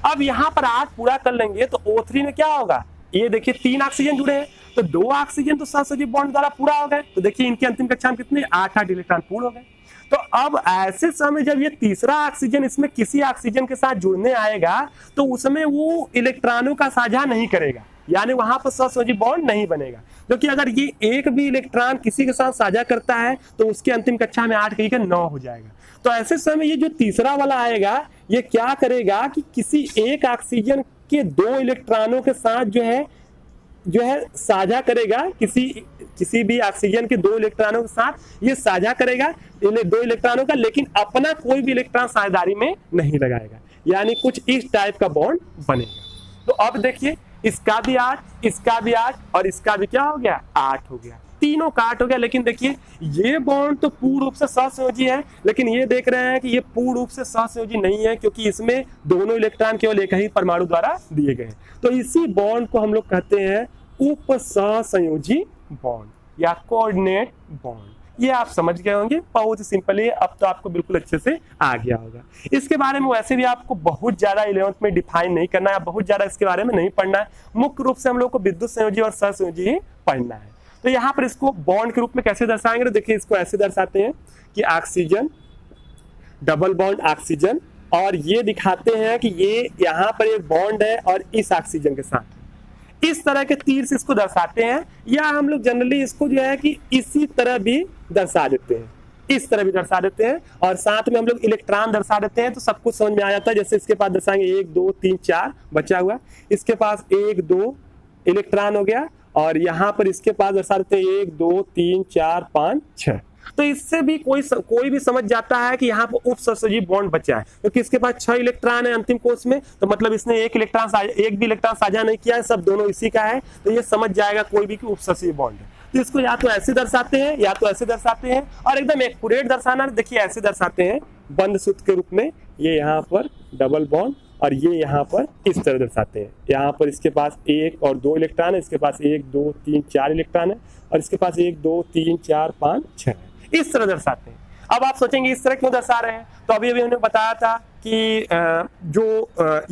अब यहाँ पर 8 पूरा कर लेंगे तो O3 में क्या होगा, ये देखिए 3 ऑक्सीजन जुड़े हैं तो 2 ऑक्सीजन तो सहसंयोजी बॉन्ड द्वारा पूरा हो गए, तो देखिए इनकी अंतिम कक्षा में कितने 8 इलेक्ट्रॉन पूर्ण हो गए। तो अब ऐसे समय जब ये तीसरा ऑक्सीजन इसमें किसी ऑक्सीजन के साथ जुड़ने आएगा तो उसमें वो इलेक्ट्रॉनों का साझा नहीं करेगा, यानी वहां पर सहसंयोजी बॉन्ड नहीं बनेगा, क्योंकि अगर ये एक भी इलेक्ट्रॉन किसी के साथ साझा करता है तो उसकी अंतिम कक्षा में 8 कहीं 9 हो जाएगा। तो ऐसे समय ये जो तीसरा वाला आएगा ये क्या करेगा कि किसी एक ऑक्सीजन के 2 इलेक्ट्रॉनों के साथ जो है साझा करेगा, किसी भी ऑक्सीजन के 2 इलेक्ट्रॉनों के साथ ये साझा करेगा 2 इलेक्ट्रॉनों का, लेकिन अपना कोई भी इलेक्ट्रॉन साझेदारी में नहीं लगाएगा, यानी कुछ इस टाइप का बॉन्ड बनेगा। तो अब देखिए इसका भी 8, इसका भी 8 और इसका भी क्या हो गया, 8 हो गया, तीनों का 8 हो गया। लेकिन देखिए ये बॉन्ड तो पूर्ण रूप से सहसंयोजी है, लेकिन ये देख रहे हैं कि ये पूर्ण रूप से सहसंयोजी नहीं है, क्योंकि इसमें दोनों इलेक्ट्रॉन केवल एक ही परमाणु द्वारा दिए गए हैं। तो इसी बॉन्ड को हम लोग कहते हैं उपसहसंयोजी बॉन्ड या कोऑर्डिनेट बॉन्ड। ये आप समझ गए होंगे, बहुत सिंपल है, अब तो आपको बिल्कुल अच्छे से आ गया होगा। इसके बारे में वैसे भी आपको बहुत ज्यादा 11th में डिफाइन नहीं करना है, बहुत ज्यादा इसके बारे में नहीं पढ़ना है, मुख्य रूप से हम लोग को विद्युत संयोजी और सहसंयोजी ही पढ़ना है। तो यहाँ पर इसको बॉन्ड के रूप में कैसे दर्शाएंगे, तो देखिए इसको ऐसे दर्शाते हैं कि ऑक्सीजन, डबल बॉन्ड ऑक्सीजन, और ये दिखाते हैं कि ये यहाँ पर एक बॉन्ड है और इस ऑक्सीजन के साथ इस तरह के तीर से इसको दर्शाते हैं, या हम लोग जनरली इसको जो है कि इसी तरह भी दर्शा देते हैं, इस तरह भी दर्शा देते हैं, और साथ में हम लोग इलेक्ट्रॉन दर्शा देते हैं, तो सब कुछ समझ में आ जाता है। जैसे इसके पास दर्शाएंगे 1 2 3 4 बचा हुआ, इसके पास 1 2 इलेक्ट्रॉन हो गया, और यहाँ पर इसके पास दर्शा देते हैं 1 2 3 4 5 6। तो इससे भी कोई भी समझ जाता है कि यहाँ पर उपसहसंयोजी बॉन्ड बचा है, क्योंकि इसके पास 6 इलेक्ट्रॉन है अंतिम कोष में, तो मतलब इसने एक भी इलेक्ट्रॉन साझा नहीं किया है, सब दोनों इसी का है, तो ये समझ जाएगा कोई भी कि उपसहसंयोजी बॉन्ड है। तो इसको या तो ऐसे दर्शाते हैं या तो ऐसे दर्शाते हैं, और एकदम एक्यूरेट दर्शाना देखिए ऐसे दर्शाते हैं बंद सूत्र के रूप में, ये यहाँ पर डबल बॉन्ड और ये यहाँ पर इस तरह दर्शाते हैं। यहाँ पर इसके पास 1 और 2 इलेक्ट्रॉन है, इसके पास 1 2 3 4 इलेक्ट्रॉन है, और इसके पास 1 2 3 4 5 6 इस तरह दर्शाते हैं। अब आप सोचेंगे इस तरह क्यों दर्शा रहे हैं, तो अभी हमने बताया था कि जो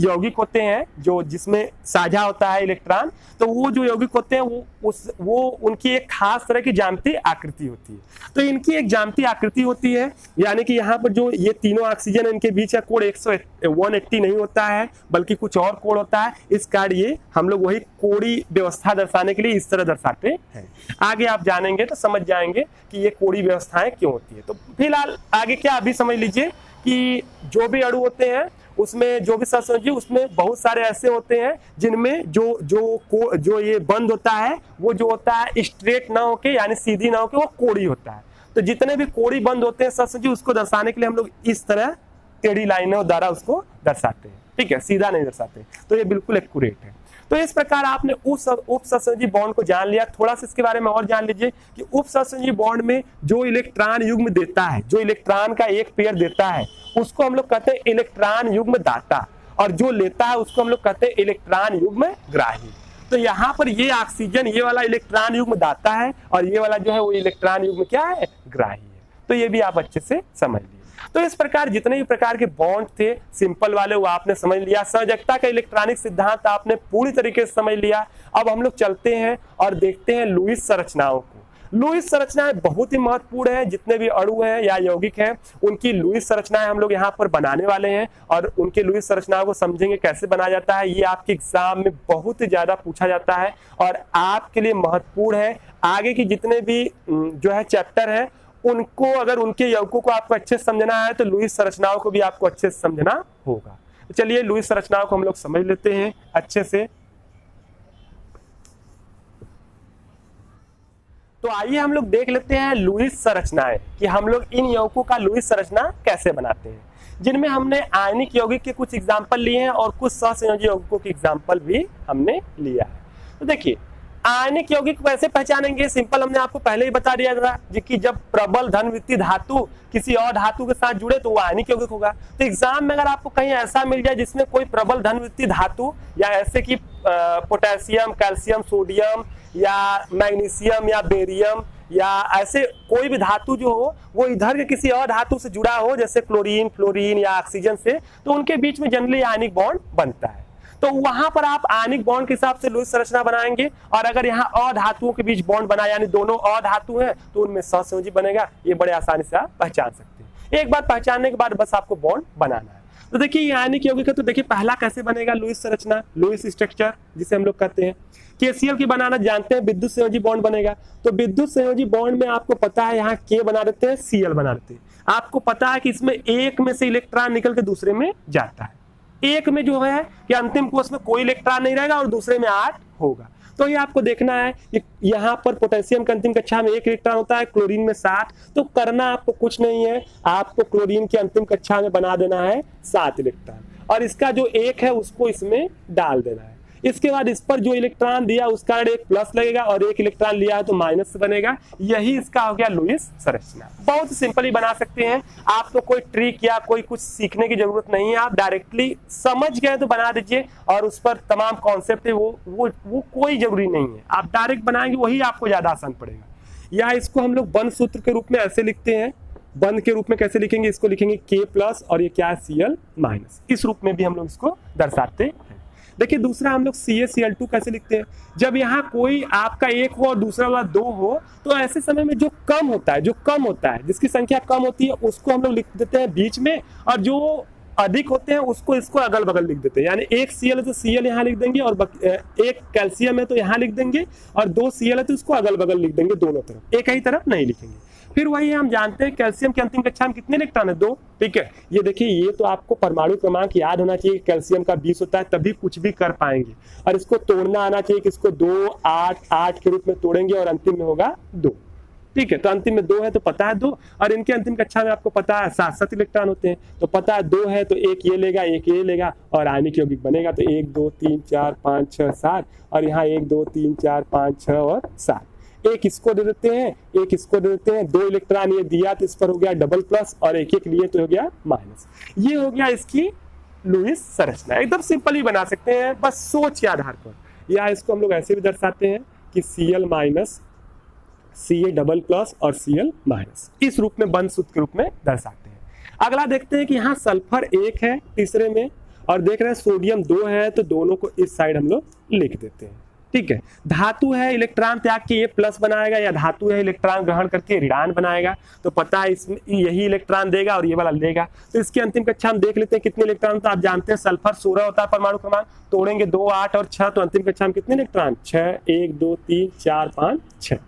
यौगिक होते हैं, जो जिसमें साझा होता है इलेक्ट्रॉन, तो वो जो यौगिक होते हैं वो उनकी एक खास तरह की ज्यामितीय आकृति होती है। तो इनकी एक ज्यामितीय आकृति होती है, यानी कि यहाँ पर जो ये तीनों ऑक्सीजन इनके बीच का कोण 180 नहीं होता है, बल्कि कुछ और कोण होता है। इस कारण ये हम लोग वही कोणीय व्यवस्था दर्शाने के लिए इस तरह दर्शाते हैं। आगे आप जानेंगे तो समझ जाएंगे कि ये कोणीय व्यवस्थाएं क्यों होती है। तो फिलहाल आगे क्या अभी समझ लीजिए कि जो भी अणु होते हैं उसमें, जो भी सहसंयोजी, उसमें बहुत सारे ऐसे होते हैं जिनमें जो ये बंद होता है वो जो होता है स्ट्रेट ना होके, यानी सीधी ना होके, वो कोणीय होता है। तो जितने भी कोणीय बंद होते हैं सहसंयोजी, उसको दर्शाने के लिए हम लोग इस तरह टेढ़ी लाइनों द्वारा उसको दर्शाते हैं, ठीक है, सीधा नहीं दर्शाते। तो ये बिल्कुल एक्यूरेट है। तो इस प्रकार आपने उप सहसंयोजी बॉन्ड को जान लिया। थोड़ा सा इसके बारे में और जान लीजिए कि उप सहसंयोजी बॉन्ड में जो इलेक्ट्रॉन युग्म देता है, जो इलेक्ट्रॉन का एक पेयर देता है, उसको हम लोग कहते हैं इलेक्ट्रॉन युग्म दाता, और जो लेता है उसको हम लोग कहते हैं इलेक्ट्रॉन युग्म ग्राही। तो यहाँ पर ये ऑक्सीजन, ये वाला इलेक्ट्रॉन युग्म दाता है और ये वाला जो है वो इलेक्ट्रॉन युग्म क्या है, ग्राही है। तो ये भी आप अच्छे से समझ लिए। तो इस प्रकार जितने भी प्रकार के बॉन्ड थे सिंपल वाले वो आपने समझ लिया। संयोजकता का इलेक्ट्रॉनिक सिद्धांत आपने पूरी तरीके से समझ लिया। अब हम लोग चलते हैं और देखते हैं लुईस संरचनाओं को। लुईस संरचनाएं बहुत ही महत्वपूर्ण है। जितने भी अणु हैं या यौगिक हैं उनकी लुईस संरचनाएं हम लोग यहाँ पर बनाने वाले हैं और उनके लुईस संरचनाओं को समझेंगे कैसे बनाया जाता है। ये आपके एग्जाम में बहुत ही ज्यादा पूछा जाता है और आपके लिए महत्वपूर्ण है। आगे की जितने भी जो है चैप्टर है उनको, अगर उनके यौगिकों को आपको अच्छे से समझना है तो लुईस संरचनाओं को भी आपको अच्छे से समझना होगा। तो चलिए लुईस संरचनाओं को हम लोग समझ लेते हैं अच्छे से। तो आइए हम लोग देख लेते हैं लुईस संरचनाएं कि हम लोग इन यौगिकों का लुईस संरचना कैसे बनाते हैं, जिनमें हमने आयनिक यौगिक के कुछ एग्जाम्पल लिए हैं और कुछ सहसंयोजी यौगिकों के एग्जाम्पल भी हमने लिया है। तो देखिए आयनिक यौगिक कैसे पहचानेंगे, सिंपल हमने आपको पहले ही बता दिया था कि जब प्रबल धनवृत्ति धातु किसी और धातु के साथ जुड़े तो वो आयनिक यौगिक होगा। तो एग्जाम में अगर आपको कहीं ऐसा मिल जाए जिसमें कोई प्रबल धनवृत्ति धातु या ऐसे कि पोटेशियम, कैल्शियम, सोडियम या मैग्नीशियम या बेरियम या ऐसे कोई भी धातु जो हो वो इधर के किसी और धातु से जुड़ा हो जैसे क्लोरीन, फ्लोरीन या ऑक्सीजन से, तो उनके बीच में जनरली आयनिक बॉन्ड बनता है। तो वहां पर आप आयनिक बॉन्ड के हिसाब से लुईस संरचना बनाएंगे। और अगर यहाँ अधातुओं के बीच बॉन्ड बना यानी दोनों अधातु हैं तो उनमें सहसंयोजी बनेगा। ये बड़े आसानी से आप पहचान सकते हैं। एक बार पहचानने के बाद बस आपको बॉन्ड बनाना है। तो देखिए ये आयनिक यौगिक है, तो देखिए पहला कैसे बनेगा लुईस संरचना, लुईस स्ट्रक्चर जिसे हम लोग कहते हैं। केसीएल की बनाना जानते हैं, विद्युत संयोजी बॉन्ड बनेगा। तो विद्युत संयोजी बॉन्ड में आपको पता है यहाँ के बना देते हैं, सीएल बना देते हैं। आपको पता है कि इसमें एक में से इलेक्ट्रॉन निकल के दूसरे में जाता है। एक में जो है कि अंतिम कोष में कोई इलेक्ट्रॉन नहीं रहेगा और दूसरे में 8 होगा। तो ये आपको देखना है कि यहाँ पर पोटेशियम के अंतिम कक्षा में 1 इलेक्ट्रॉन होता है, क्लोरीन में 7। तो करना आपको कुछ नहीं है, आपको क्लोरीन के अंतिम कक्षा में बना देना है 7 इलेक्ट्रॉन और इसका जो 1 है उसको इसमें डाल देना है। इसके बाद इस पर जो इलेक्ट्रॉन दिया उसका 1 प्लस लगेगा और 1 इलेक्ट्रॉन लिया है तो माइनस बनेगा। यही इसका हो गया लुईस संरचना। बहुत सिंपली बना सकते हैं। आपको कोई ट्रिक या कोई कुछ सीखने की जरूरत नहीं है, आप डायरेक्टली समझ गए तो बना दीजिए और उस पर तमाम कॉन्सेप्ट है वो कोई जरूरी नहीं है। आप डायरेक्ट बनाएंगे वही आपको ज्यादा आसान पड़ेगा। या इसको हम लोग बंध सूत्र के रूप में ऐसे लिखते हैं। बंध के रूप में कैसे लिखेंगे, इसको लिखेंगे के प्लस और ये क्या है Cl माइनस। इस रूप में भी हम लोग इसको दर्शाते हैं। देखिए दूसरा हम लोग CaCl2 कैसे लिखते हैं। जब यहाँ कोई आपका 1 हो और दूसरा वाला 2 हो तो ऐसे समय में जो कम होता है जिसकी संख्या कम होती है उसको हम लोग लिख देते हैं बीच में और जो अधिक होते हैं उसको इसको अगल बगल लिख देते हैं। यानी 1 Cl है तो Cl यहाँ लिख देंगे और 1 कैल्शियम है तो यहाँ लिख देंगे और 2 Cl है तो इसको अगल बगल लिख देंगे, दोनों तरफ, एक ही तरफ नहीं लिखेंगे। फिर वही हम जानते हैं कैल्शियम के अंतिम कक्षा में कितने इलेक्ट्रॉन है, 2। ठीक है, ये देखिए ये तो आपको परमाणु क्रमांक याद होना चाहिए। कैल्शियम का 20 होता है तभी कुछ भी कर पाएंगे और इसको तोड़ना आना चाहिए कि इसको 2, 8, 8 के रूप में तोड़ेंगे और अंतिम में होगा 2। ठीक है, तो अंतिम में 2 है तो पता है 2 और इनके अंतिम कक्षा में आपको पता है 7 इलेक्ट्रॉन होते हैं तो पता है 2 है तो 1 ये लेगा 1 ये लेगा और आयनिक यौगिक बनेगा। तो 1 2 3 4 5 6 7 और यहाँ 1 2 3 4 5 6 और 7। एक इसको दे देते हैं, एक इसको दे देते हैं, 2 इलेक्ट्रॉन ये दिया तो इस पर हो गया डबल प्लस और 1 लिए तो हो गया माइनस। ये हो गया इसकी लुईस संरचना। एकदम सिंपल ही बना सकते हैं बस सोच के आधार पर। या इसको हम लोग ऐसे भी दर्शाते हैं कि Cl minus, Ca double plus और Cl माइनस, इस रूप में बंध सूत्र के रूप में दर्शाते हैं। अगला देखते हैं कि यहाँ सल्फर 1 है तीसरे में और देख रहे हैं सोडियम 2 है तो दोनों को इस साइड हम लोग लिख देते हैं। ठीक है, धातु है इलेक्ट्रॉन त्याग के ये प्लस बनाएगा या धातु है इलेक्ट्रॉन ग्रहण करके ऋणान बनाएगा तो पता है इसमें यही इलेक्ट्रॉन देगा और ये वाला लेगा। तो इसकी अंतिम कक्षा हम देख लेते हैं कितने इलेक्ट्रॉन। तो आप जानते हैं सल्फर 16 होता है परमाणु क्रमांक, तोड़ेंगे 2, 8 और 6 तो अंतिम कक्षा में कितने इलेक्ट्रॉन 6, 1 2 3 4 5 6।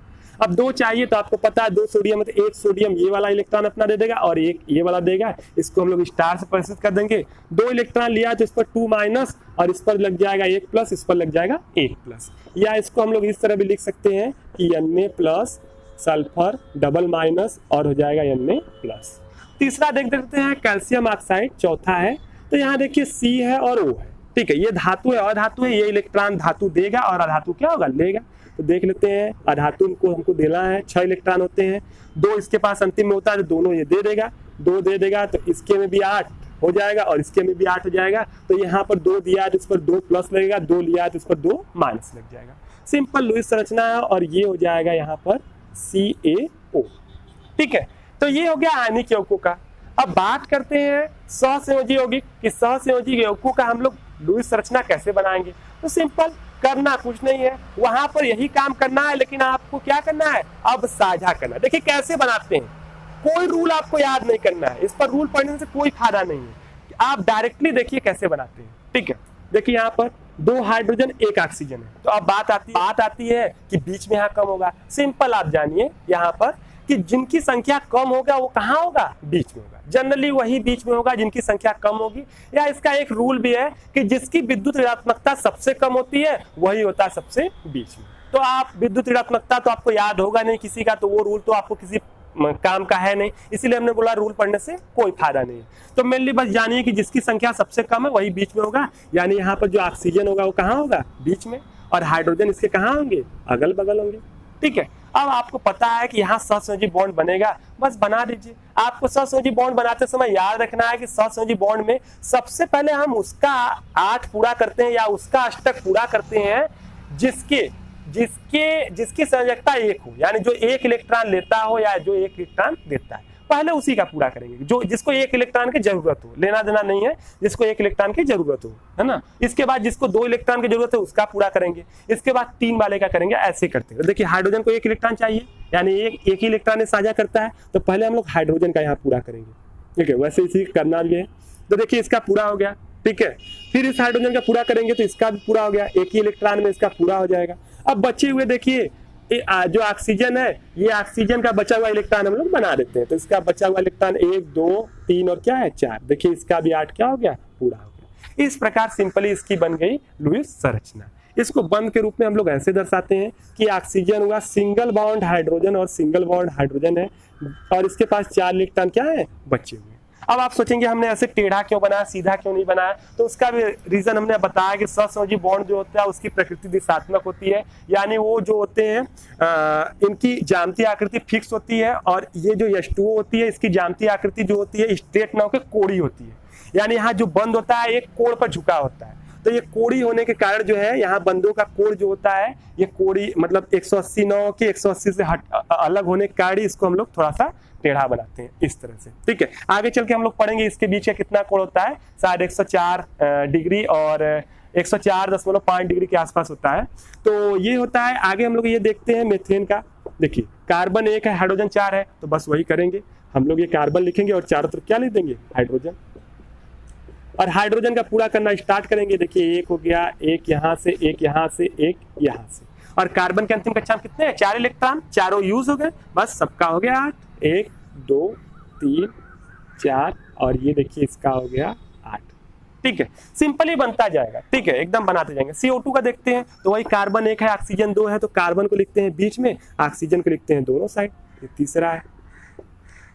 अब 2 चाहिए तो आपको पता है 2 सोडियम है तो 1 सोडियम ये वाला इलेक्ट्रॉन अपना दे देगा और 1 ये वाला देगा। इसको हम लोग स्टार से परिचित कर देंगे। 2 इलेक्ट्रॉन लिया तो इस पर 2 माइनस और इस पर लग जाएगा 1 प्लस, इस पर लग जाएगा 1 प्लस। या इसको हम लोग इस तरह भी लिख सकते हैं कि Na plus sulphur double minus और हो जाएगा Na प्लस। तीसरा देख देखते हैं कैल्शियम ऑक्साइड, चौथा है। तो यहाँ देखिए C है और O है। ठीक है, ये धातु है, अधातु है, ये इलेक्ट्रॉन धातु देगा और अधातु क्या होगा, लेगा। तो देख लेते हैं, अधातु को हमको देना है, 6 इलेक्ट्रॉन होते हैं, 2 इसके पास अंतिम में होता है, तो दोनों ये दे देगा, 2 दे देगा, तो इसके में भी 8 हो जाएगा और इसके में भी 8 हो जाएगा। तो यहाँ पर 2 दिया है तो इस पर 2 प्लस लगेगा, 2 लिया है तो इस पर 2 माइनस लग जाएगा। सिंपल लुईस संरचना है और ये हो जाएगा यहाँ पर CaO। ठीक है, तो ये हो गया आयनिक यौगिकों का। अब बात करते हैं सहसंयोजी यौगिक कि सहसंयोजी यौगिकों का हम लोग लुईस संरचना कैसे बनाएंगे। तो सिंपल, करना कुछ नहीं है, वहां पर यही काम करना है, लेकिन आपको क्या करना है, अब साझा करना है। देखिए कैसे बनाते हैं, कोई रूल आपको याद नहीं करना है, इस पर रूल पढ़ने से कोई फायदा नहीं है, आप डायरेक्टली देखिए कैसे बनाते हैं। ठीक है, देखिए यहाँ पर 2 हाइड्रोजन 1 ऑक्सीजन है, तो अब बात आती है कि बीच में यहाँ कम होगा। सिंपल, आप जानिए यहाँ पर कि जिनकी संख्या कम होगा वो कहाँ होगा, बीच में होगा। जनरली वही बीच में होगा जिनकी संख्या कम होगी, या इसका एक रूल भी है कि जिसकी विद्युत ऋणात्मकता सबसे कम होती है वही होता है सबसे बीच में। तो आप विद्युत ऋणात्मकता तो आपको याद होगा नहीं किसी का, तो वो रूल तो आपको किसी काम का है नहीं, इसीलिए हमने बोला रूल पढ़ने से कोई फायदा नहीं। तो मेनली बस जानिए कि जिसकी संख्या सबसे कम है वही बीच में होगा, यानी यहाँ पर जो ऑक्सीजन होगा वो कहाँ होगा, बीच में, और हाइड्रोजन इसके कहाँ होंगे, अगल बगल होंगे। ठीक है, अब आपको पता है कि यहाँ सहसंयोजी बॉन्ड बनेगा, बस बना दीजिए। आपको सहसंयोजी बॉन्ड बनाते समय याद रखना है कि सहसंयोजी बॉन्ड में सबसे पहले हम उसका 8 पूरा करते हैं या उसका अष्टक पूरा करते हैं जिसकी संयोजकता 1 हो, यानी जो 1 इलेक्ट्रॉन लेता हो या जो 1 इलेक्ट्रॉन देता है, पहले उसी का पूरा करेंगे, जो जिसको 1 इलेक्ट्रॉन की जरूरत हो, लेना देना नहीं है, जिसको 1 इलेक्ट्रॉन की जरूरत हो, है ना। इसके बाद जिसको 2 इलेक्ट्रॉन की जरूरत है उसका पूरा करेंगे, इसके बाद 3 वाले का करेंगे, ऐसे करते हैं। देखिए हाइड्रोजन को 1 इलेक्ट्रॉन चाहिए, यानी एक ही इलेक्ट्रॉन साझा करता है, तो पहले हम लोग हाइड्रोजन का यहाँ पूरा करेंगे। ठीक है, वैसे इसी करना भी है। तो देखिए इसका पूरा हो गया, ठीक है, फिर इस हाइड्रोजन का पूरा करेंगे तो इसका भी पूरा हो गया, 1 ही इलेक्ट्रॉन में इसका पूरा हो जाएगा। अब बचे हुए देखिए जो ऑक्सीजन है, ये ऑक्सीजन का बचा हुआ इलेक्ट्रॉन हम लोग बना देते हैं, तो इसका बचा हुआ इलेक्ट्रॉन 1 2 3 और क्या है 4। देखिए इसका भी 8 क्या हो गया, पूरा हो गया। इस प्रकार सिंपली इसकी बन गई लुईस संरचना। इसको बंद के रूप में हम लोग ऐसे दर्शाते हैं कि ऑक्सीजन हुआ सिंगल बॉन्ड हाइड्रोजन और सिंगल बॉन्ड हाइड्रोजन है, और इसके पास 4 इलेक्ट्रॉन क्या है, बचे हुए। अब आप सोचेंगे हमने ऐसे टेढ़ा क्यों बनाया, सीधा क्यों नहीं बनाया, तो उसका भी रीजन हमने बताया कि सहसंयोजी बॉन्ड जो होता है उसकी प्रकृति दिशात्मक होती है, यानी वो जो होते हैं इनकी ज्यामितीय आकृति फिक्स होती है, और ये जो H2O होती है इसकी ज्यामितीय आकृति जो होती है स्ट्रेट ना होकर कोड़ी होती है, यानी यहाँ जो बंद होता है एक कोण पर झुका होता है। तो ये कोड़ी होने के कारण जो है यहाँ बंदों का कोण जो होता है, ये कोड़ी मतलब 180 9 के 180 से अलग होने के कारण इसको हम लोग थोड़ा सा टेढ़ा बनाते हैं इस तरह से। ठीक है, आगे चल के हम लोग पढ़ेंगे इसके बीच का कितना कोण होता है, शायद 104 डिग्री और 104.5 डिग्री के आसपास होता है। तो ये होता है। आगे हम लोग ये देखते हैं मीथेन का। देखिए कार्बन 1 है, हाइड्रोजन 4 है, तो बस वही करेंगे हम लोग, ये कार्बन लिखेंगे और चारों तरफ क्या लिख देंगे, हाइड्रोजन, और हाइड्रोजन का पूरा करना स्टार्ट करेंगे। देखिए 1 हो गया, 1 यहाँ से, 1 यहाँ से, 1 यहाँ से, और कार्बन के अंतिम कक्षा में कितने हैं, 4 इलेक्ट्रॉन, चारों यूज हो गए, बस सबका हो गया 8, 1 2 3 4, और ये देखिए इसका हो गया 8। ठीक है, सिंपली बनता जाएगा। ठीक है, एकदम बनाते जाएंगे। CO2 का देखते हैं, तो वही कार्बन 1 है, ऑक्सीजन 2 है, तो कार्बन को लिखते हैं बीच में, ऑक्सीजन को लिखते हैं दोनों साइड, ये तीसरा है।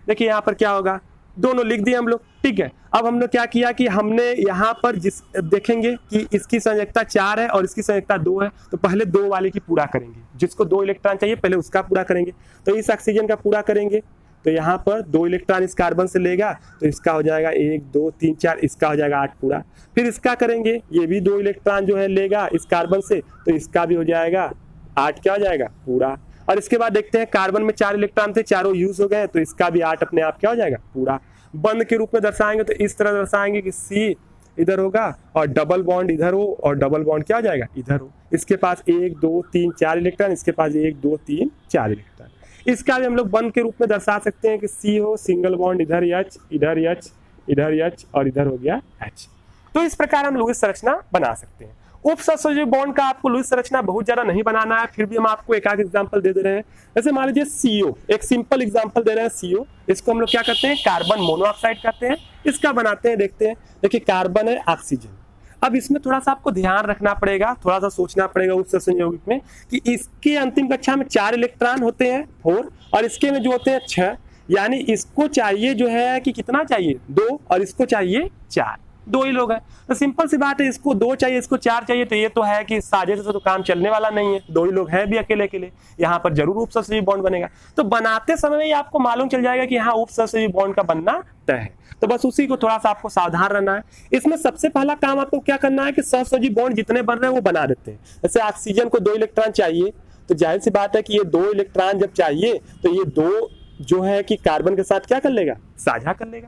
देखिए यहाँ पर क्या होगा, दोनों लिख दिए हम लोग। ठीक है, अब हमने क्या किया कि हमने यहाँ पर देखेंगे कि इसकी संयोजकता 4 है और इसकी संयोजकता 2 है, तो पहले 2 वाले की पूरा करेंगे, जिसको 2 इलेक्ट्रॉन चाहिए पहले उसका पूरा करेंगे। तो इस ऑक्सीजन का पूरा करेंगे, तो यहाँ पर 2 इलेक्ट्रॉन इस कार्बन से लेगा, तो इसका हो जाएगा 1 2 3 4, इसका हो जाएगा 8 पूरा। फिर इसका करेंगे, ये भी 2 इलेक्ट्रॉन जो है लेगा इस कार्बन से, तो इसका भी हो जाएगा 8 क्या हो जाएगा, पूरा। और इसके बाद देखते हैं कार्बन में 4 इलेक्ट्रॉन थे, चारों यूज हो गए, तो इसका भी 8 अपने आप क्या हो जाएगा, पूरा। बंद के रूप में दर्शाएंगे तो इस तरह दर्शाएंगे कि C इधर होगा और डबल बॉन्ड इधर हो, और डबल बॉन्ड क्या हो जाएगा, इधर हो। इसके पास 1 2 3 4 इलेक्ट्रॉन, इसके पास 1 2 3 4 इलेक्ट्रॉन। इसका भी हम लोग बंद के रूप में दर्शा सकते हैं कि C हो, सिंगल बॉन्ड इधर H, इधर H, इधर H, और इधर हो गया H। तो इस प्रकार हम लुईस संरचना बना सकते हैं। उपसहसंयोजी बॉन्ड का आपको लुईस संरचना बहुत ज्यादा नहीं बनाना है, फिर भी हम आपको एक आध एग्जांपल दे रहे हैं। जैसे मान लीजिए CO, एक सिंपल एग्जांपल दे रहे हैं CO, इसको हम लोग क्या करते हैं, कार्बन मोनोऑक्साइड कहते हैं। इसका बनाते हैं, देखते हैं। देखिए कार्बन है, ऑक्सीजन। अब इसमें थोड़ा सा आपको ध्यान रखना पड़ेगा, थोड़ा सा सोचना पड़ेगा उपसहसंयोजी यौगिक में कि इसके अंतिम कक्षा में 4 इलेक्ट्रॉन होते हैं 4, और इसके में जो होते हैं 6, यानी इसको चाहिए जो है कि कितना चाहिए 2, और इसको चाहिए 4। दो ही लोग हैं। तो सिंपल सी बात है, इसको 2 चाहिए, इसको 4 चाहिए, तो ये तो है कि साझे से तो काम चलने वाला नहीं है, 2 ही लोग हैं भी अकेले अकेले, यहाँ पर जरूर उपसहसर्जी बॉन्ड बनेगा। तो बनाते समय में ही आपको मालूम चल जाएगा कि हाँ उपसहसर्जी बॉन्ड का बनना तय है। तो बस उसी को थोड़ा सा आपको सावधान रहना है। इसमें सबसे पहला काम आपको क्या करना है कि सहसहयोजी बॉन्ड जितने बन रहे हैं वो बना देते हैं। जैसे ऑक्सीजन को 2 इलेक्ट्रॉन चाहिए, तो जाहिर सी बात है कि ये 2 इलेक्ट्रॉन जब चाहिए तो ये 2 जो है कि कार्बन के साथ क्या कर लेगा, साझा कर लेगा।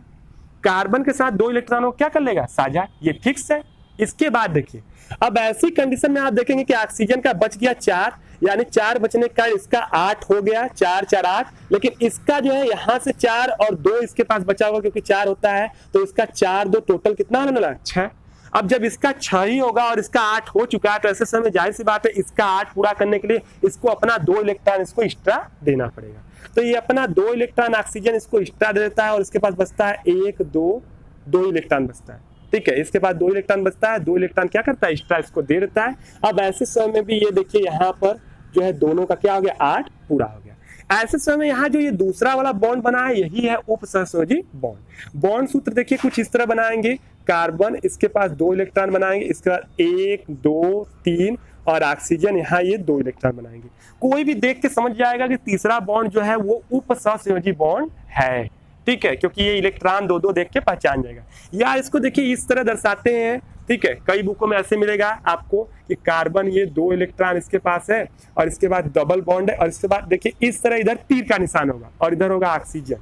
कार्बन के साथ 2 इलेक्ट्रॉनों क्या कर लेगा, साझा, ये फिक्स है। इसके बाद देखिए, अब ऐसी कंडीशन में आप देखेंगे कि ऑक्सीजन का बच गया 4, यानी 4 बचने का इसका 8 हो गया, 4 4 8, लेकिन इसका जो है यहां से 4 और 2 इसके पास बचा हुआ, क्योंकि 4 होता है तो इसका 4 2 टोटल कितना होने लगा, 6। अब जब इसका 6 ही होगा और इसका 8 हो चुका है, तो ऐसे समय जाहिर सी बात है इसका 8 पूरा करने के लिए इसको अपना 2 इलेक्ट्रॉन इसको एक्स्ट्रा देना पड़ेगा। तो ये अपना 2 इलेक्ट्रॉन ऑक्सीजन इसको एक्स्ट्रा दे देता है और इसके पास बचता है 1 2 इलेक्ट्रॉन बचता है। ठीक है, इसके पास 2 इलेक्ट्रॉन बचता है, 2 इलेक्ट्रॉन क्या करता है, एक्स्ट्रा इसको दे देता है। अब ऐसे समय में भी ये देखिए यहाँ पर जो है दोनों का क्या हो गया, 8 पूरा हो गया। ऐसे समय में यहाँ जो ये दूसरा वाला बॉन्ड बना है यही है उपसहसहयोजी बॉन्ड। बॉन्ड सूत्र देखिए कुछ इस तरह बनाएंगे, कार्बन इसके पास 2 इलेक्ट्रॉन बनाएंगे, इसके बाद 1 2 3 और ऑक्सीजन यहाँ ये 2 इलेक्ट्रॉन बनाएंगे। कोई भी देख के समझ जाएगा कि तीसरा बॉन्ड जो है वो उपसहसहयोजी बॉन्ड है। ठीक है, क्योंकि ये इलेक्ट्रॉन 2 2 देख के पहचान जाएगा। या इसको देखिए इस तरह दर्शाते हैं, ठीक है, कई बुकों में ऐसे मिलेगा आपको कि कार्बन ये 2 इलेक्ट्रॉन इसके पास है और इसके बाद डबल बॉन्ड है और इसके बाद देखिए इस तरह इधर तीर का निशान होगा और इधर होगा ऑक्सीजन।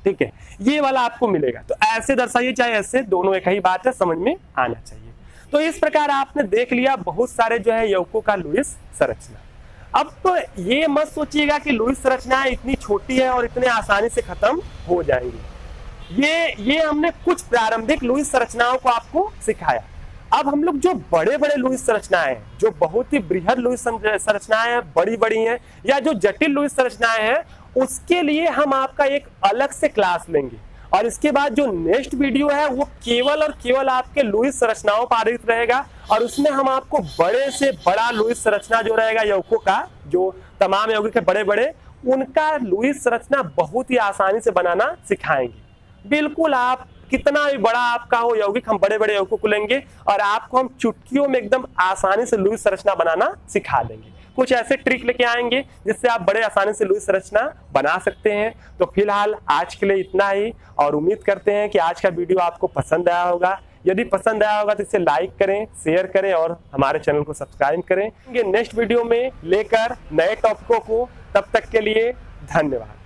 ठीक है, ये वाला आपको मिलेगा। तो ऐसे दर्शाइए चाहे ऐसे, दोनों एक ही बात है, समझ में आना चाहिए। तो इस प्रकार आपने देख लिया बहुत सारे जो है यौगिकों का लुईस संरचना। अब तो ये मत सोचिएगा कि लुईस संरचनाएं इतनी छोटी है और इतने आसानी से खत्म हो जाएंगी। ये हमने कुछ प्रारंभिक लुईस संरचनाओं को आपको सिखाया। अब हम लोग जो बड़े बड़े लुईस संरचनाएं हैं, जो बहुत ही बृहद लुईस संरचनाएं हैं, बड़ी बड़ी हैं, या जो जटिल लुईस संरचनाएं हैं, उसके लिए हम आपका एक अलग से क्लास लेंगे। और इसके बाद जो नेक्स्ट वीडियो है वो केवल और केवल आपके लुईस संरचनाओं पर आधारित रहेगा और उसमें हम आपको बड़े से बड़ा लुईस संरचना जो रहेगा यौगिकों का, जो तमाम यौगिक है बड़े बड़े, उनका लुईस संरचना बहुत ही आसानी से बनाना सिखाएंगे। बिल्कुल आप कितना भी बड़ा आपका हो यौगिक, हम बड़े बड़े यौगिकों को लेंगे और आपको हम चुटकियों में एकदम आसानी से लुईस संरचना बनाना सिखा देंगे। कुछ ऐसे ट्रिक लेके आएंगे जिससे आप बड़े आसानी से लुईस संरचना बना सकते हैं। तो फिलहाल आज के लिए इतना ही और उम्मीद करते हैं कि आज का वीडियो आपको पसंद आया होगा। यदि पसंद आया होगा तो इसे लाइक करें, शेयर करें और हमारे चैनल को सब्सक्राइब करें। नेक्स्ट वीडियो में लेकर नए टॉपिकों को, तब तक के लिए धन्यवाद।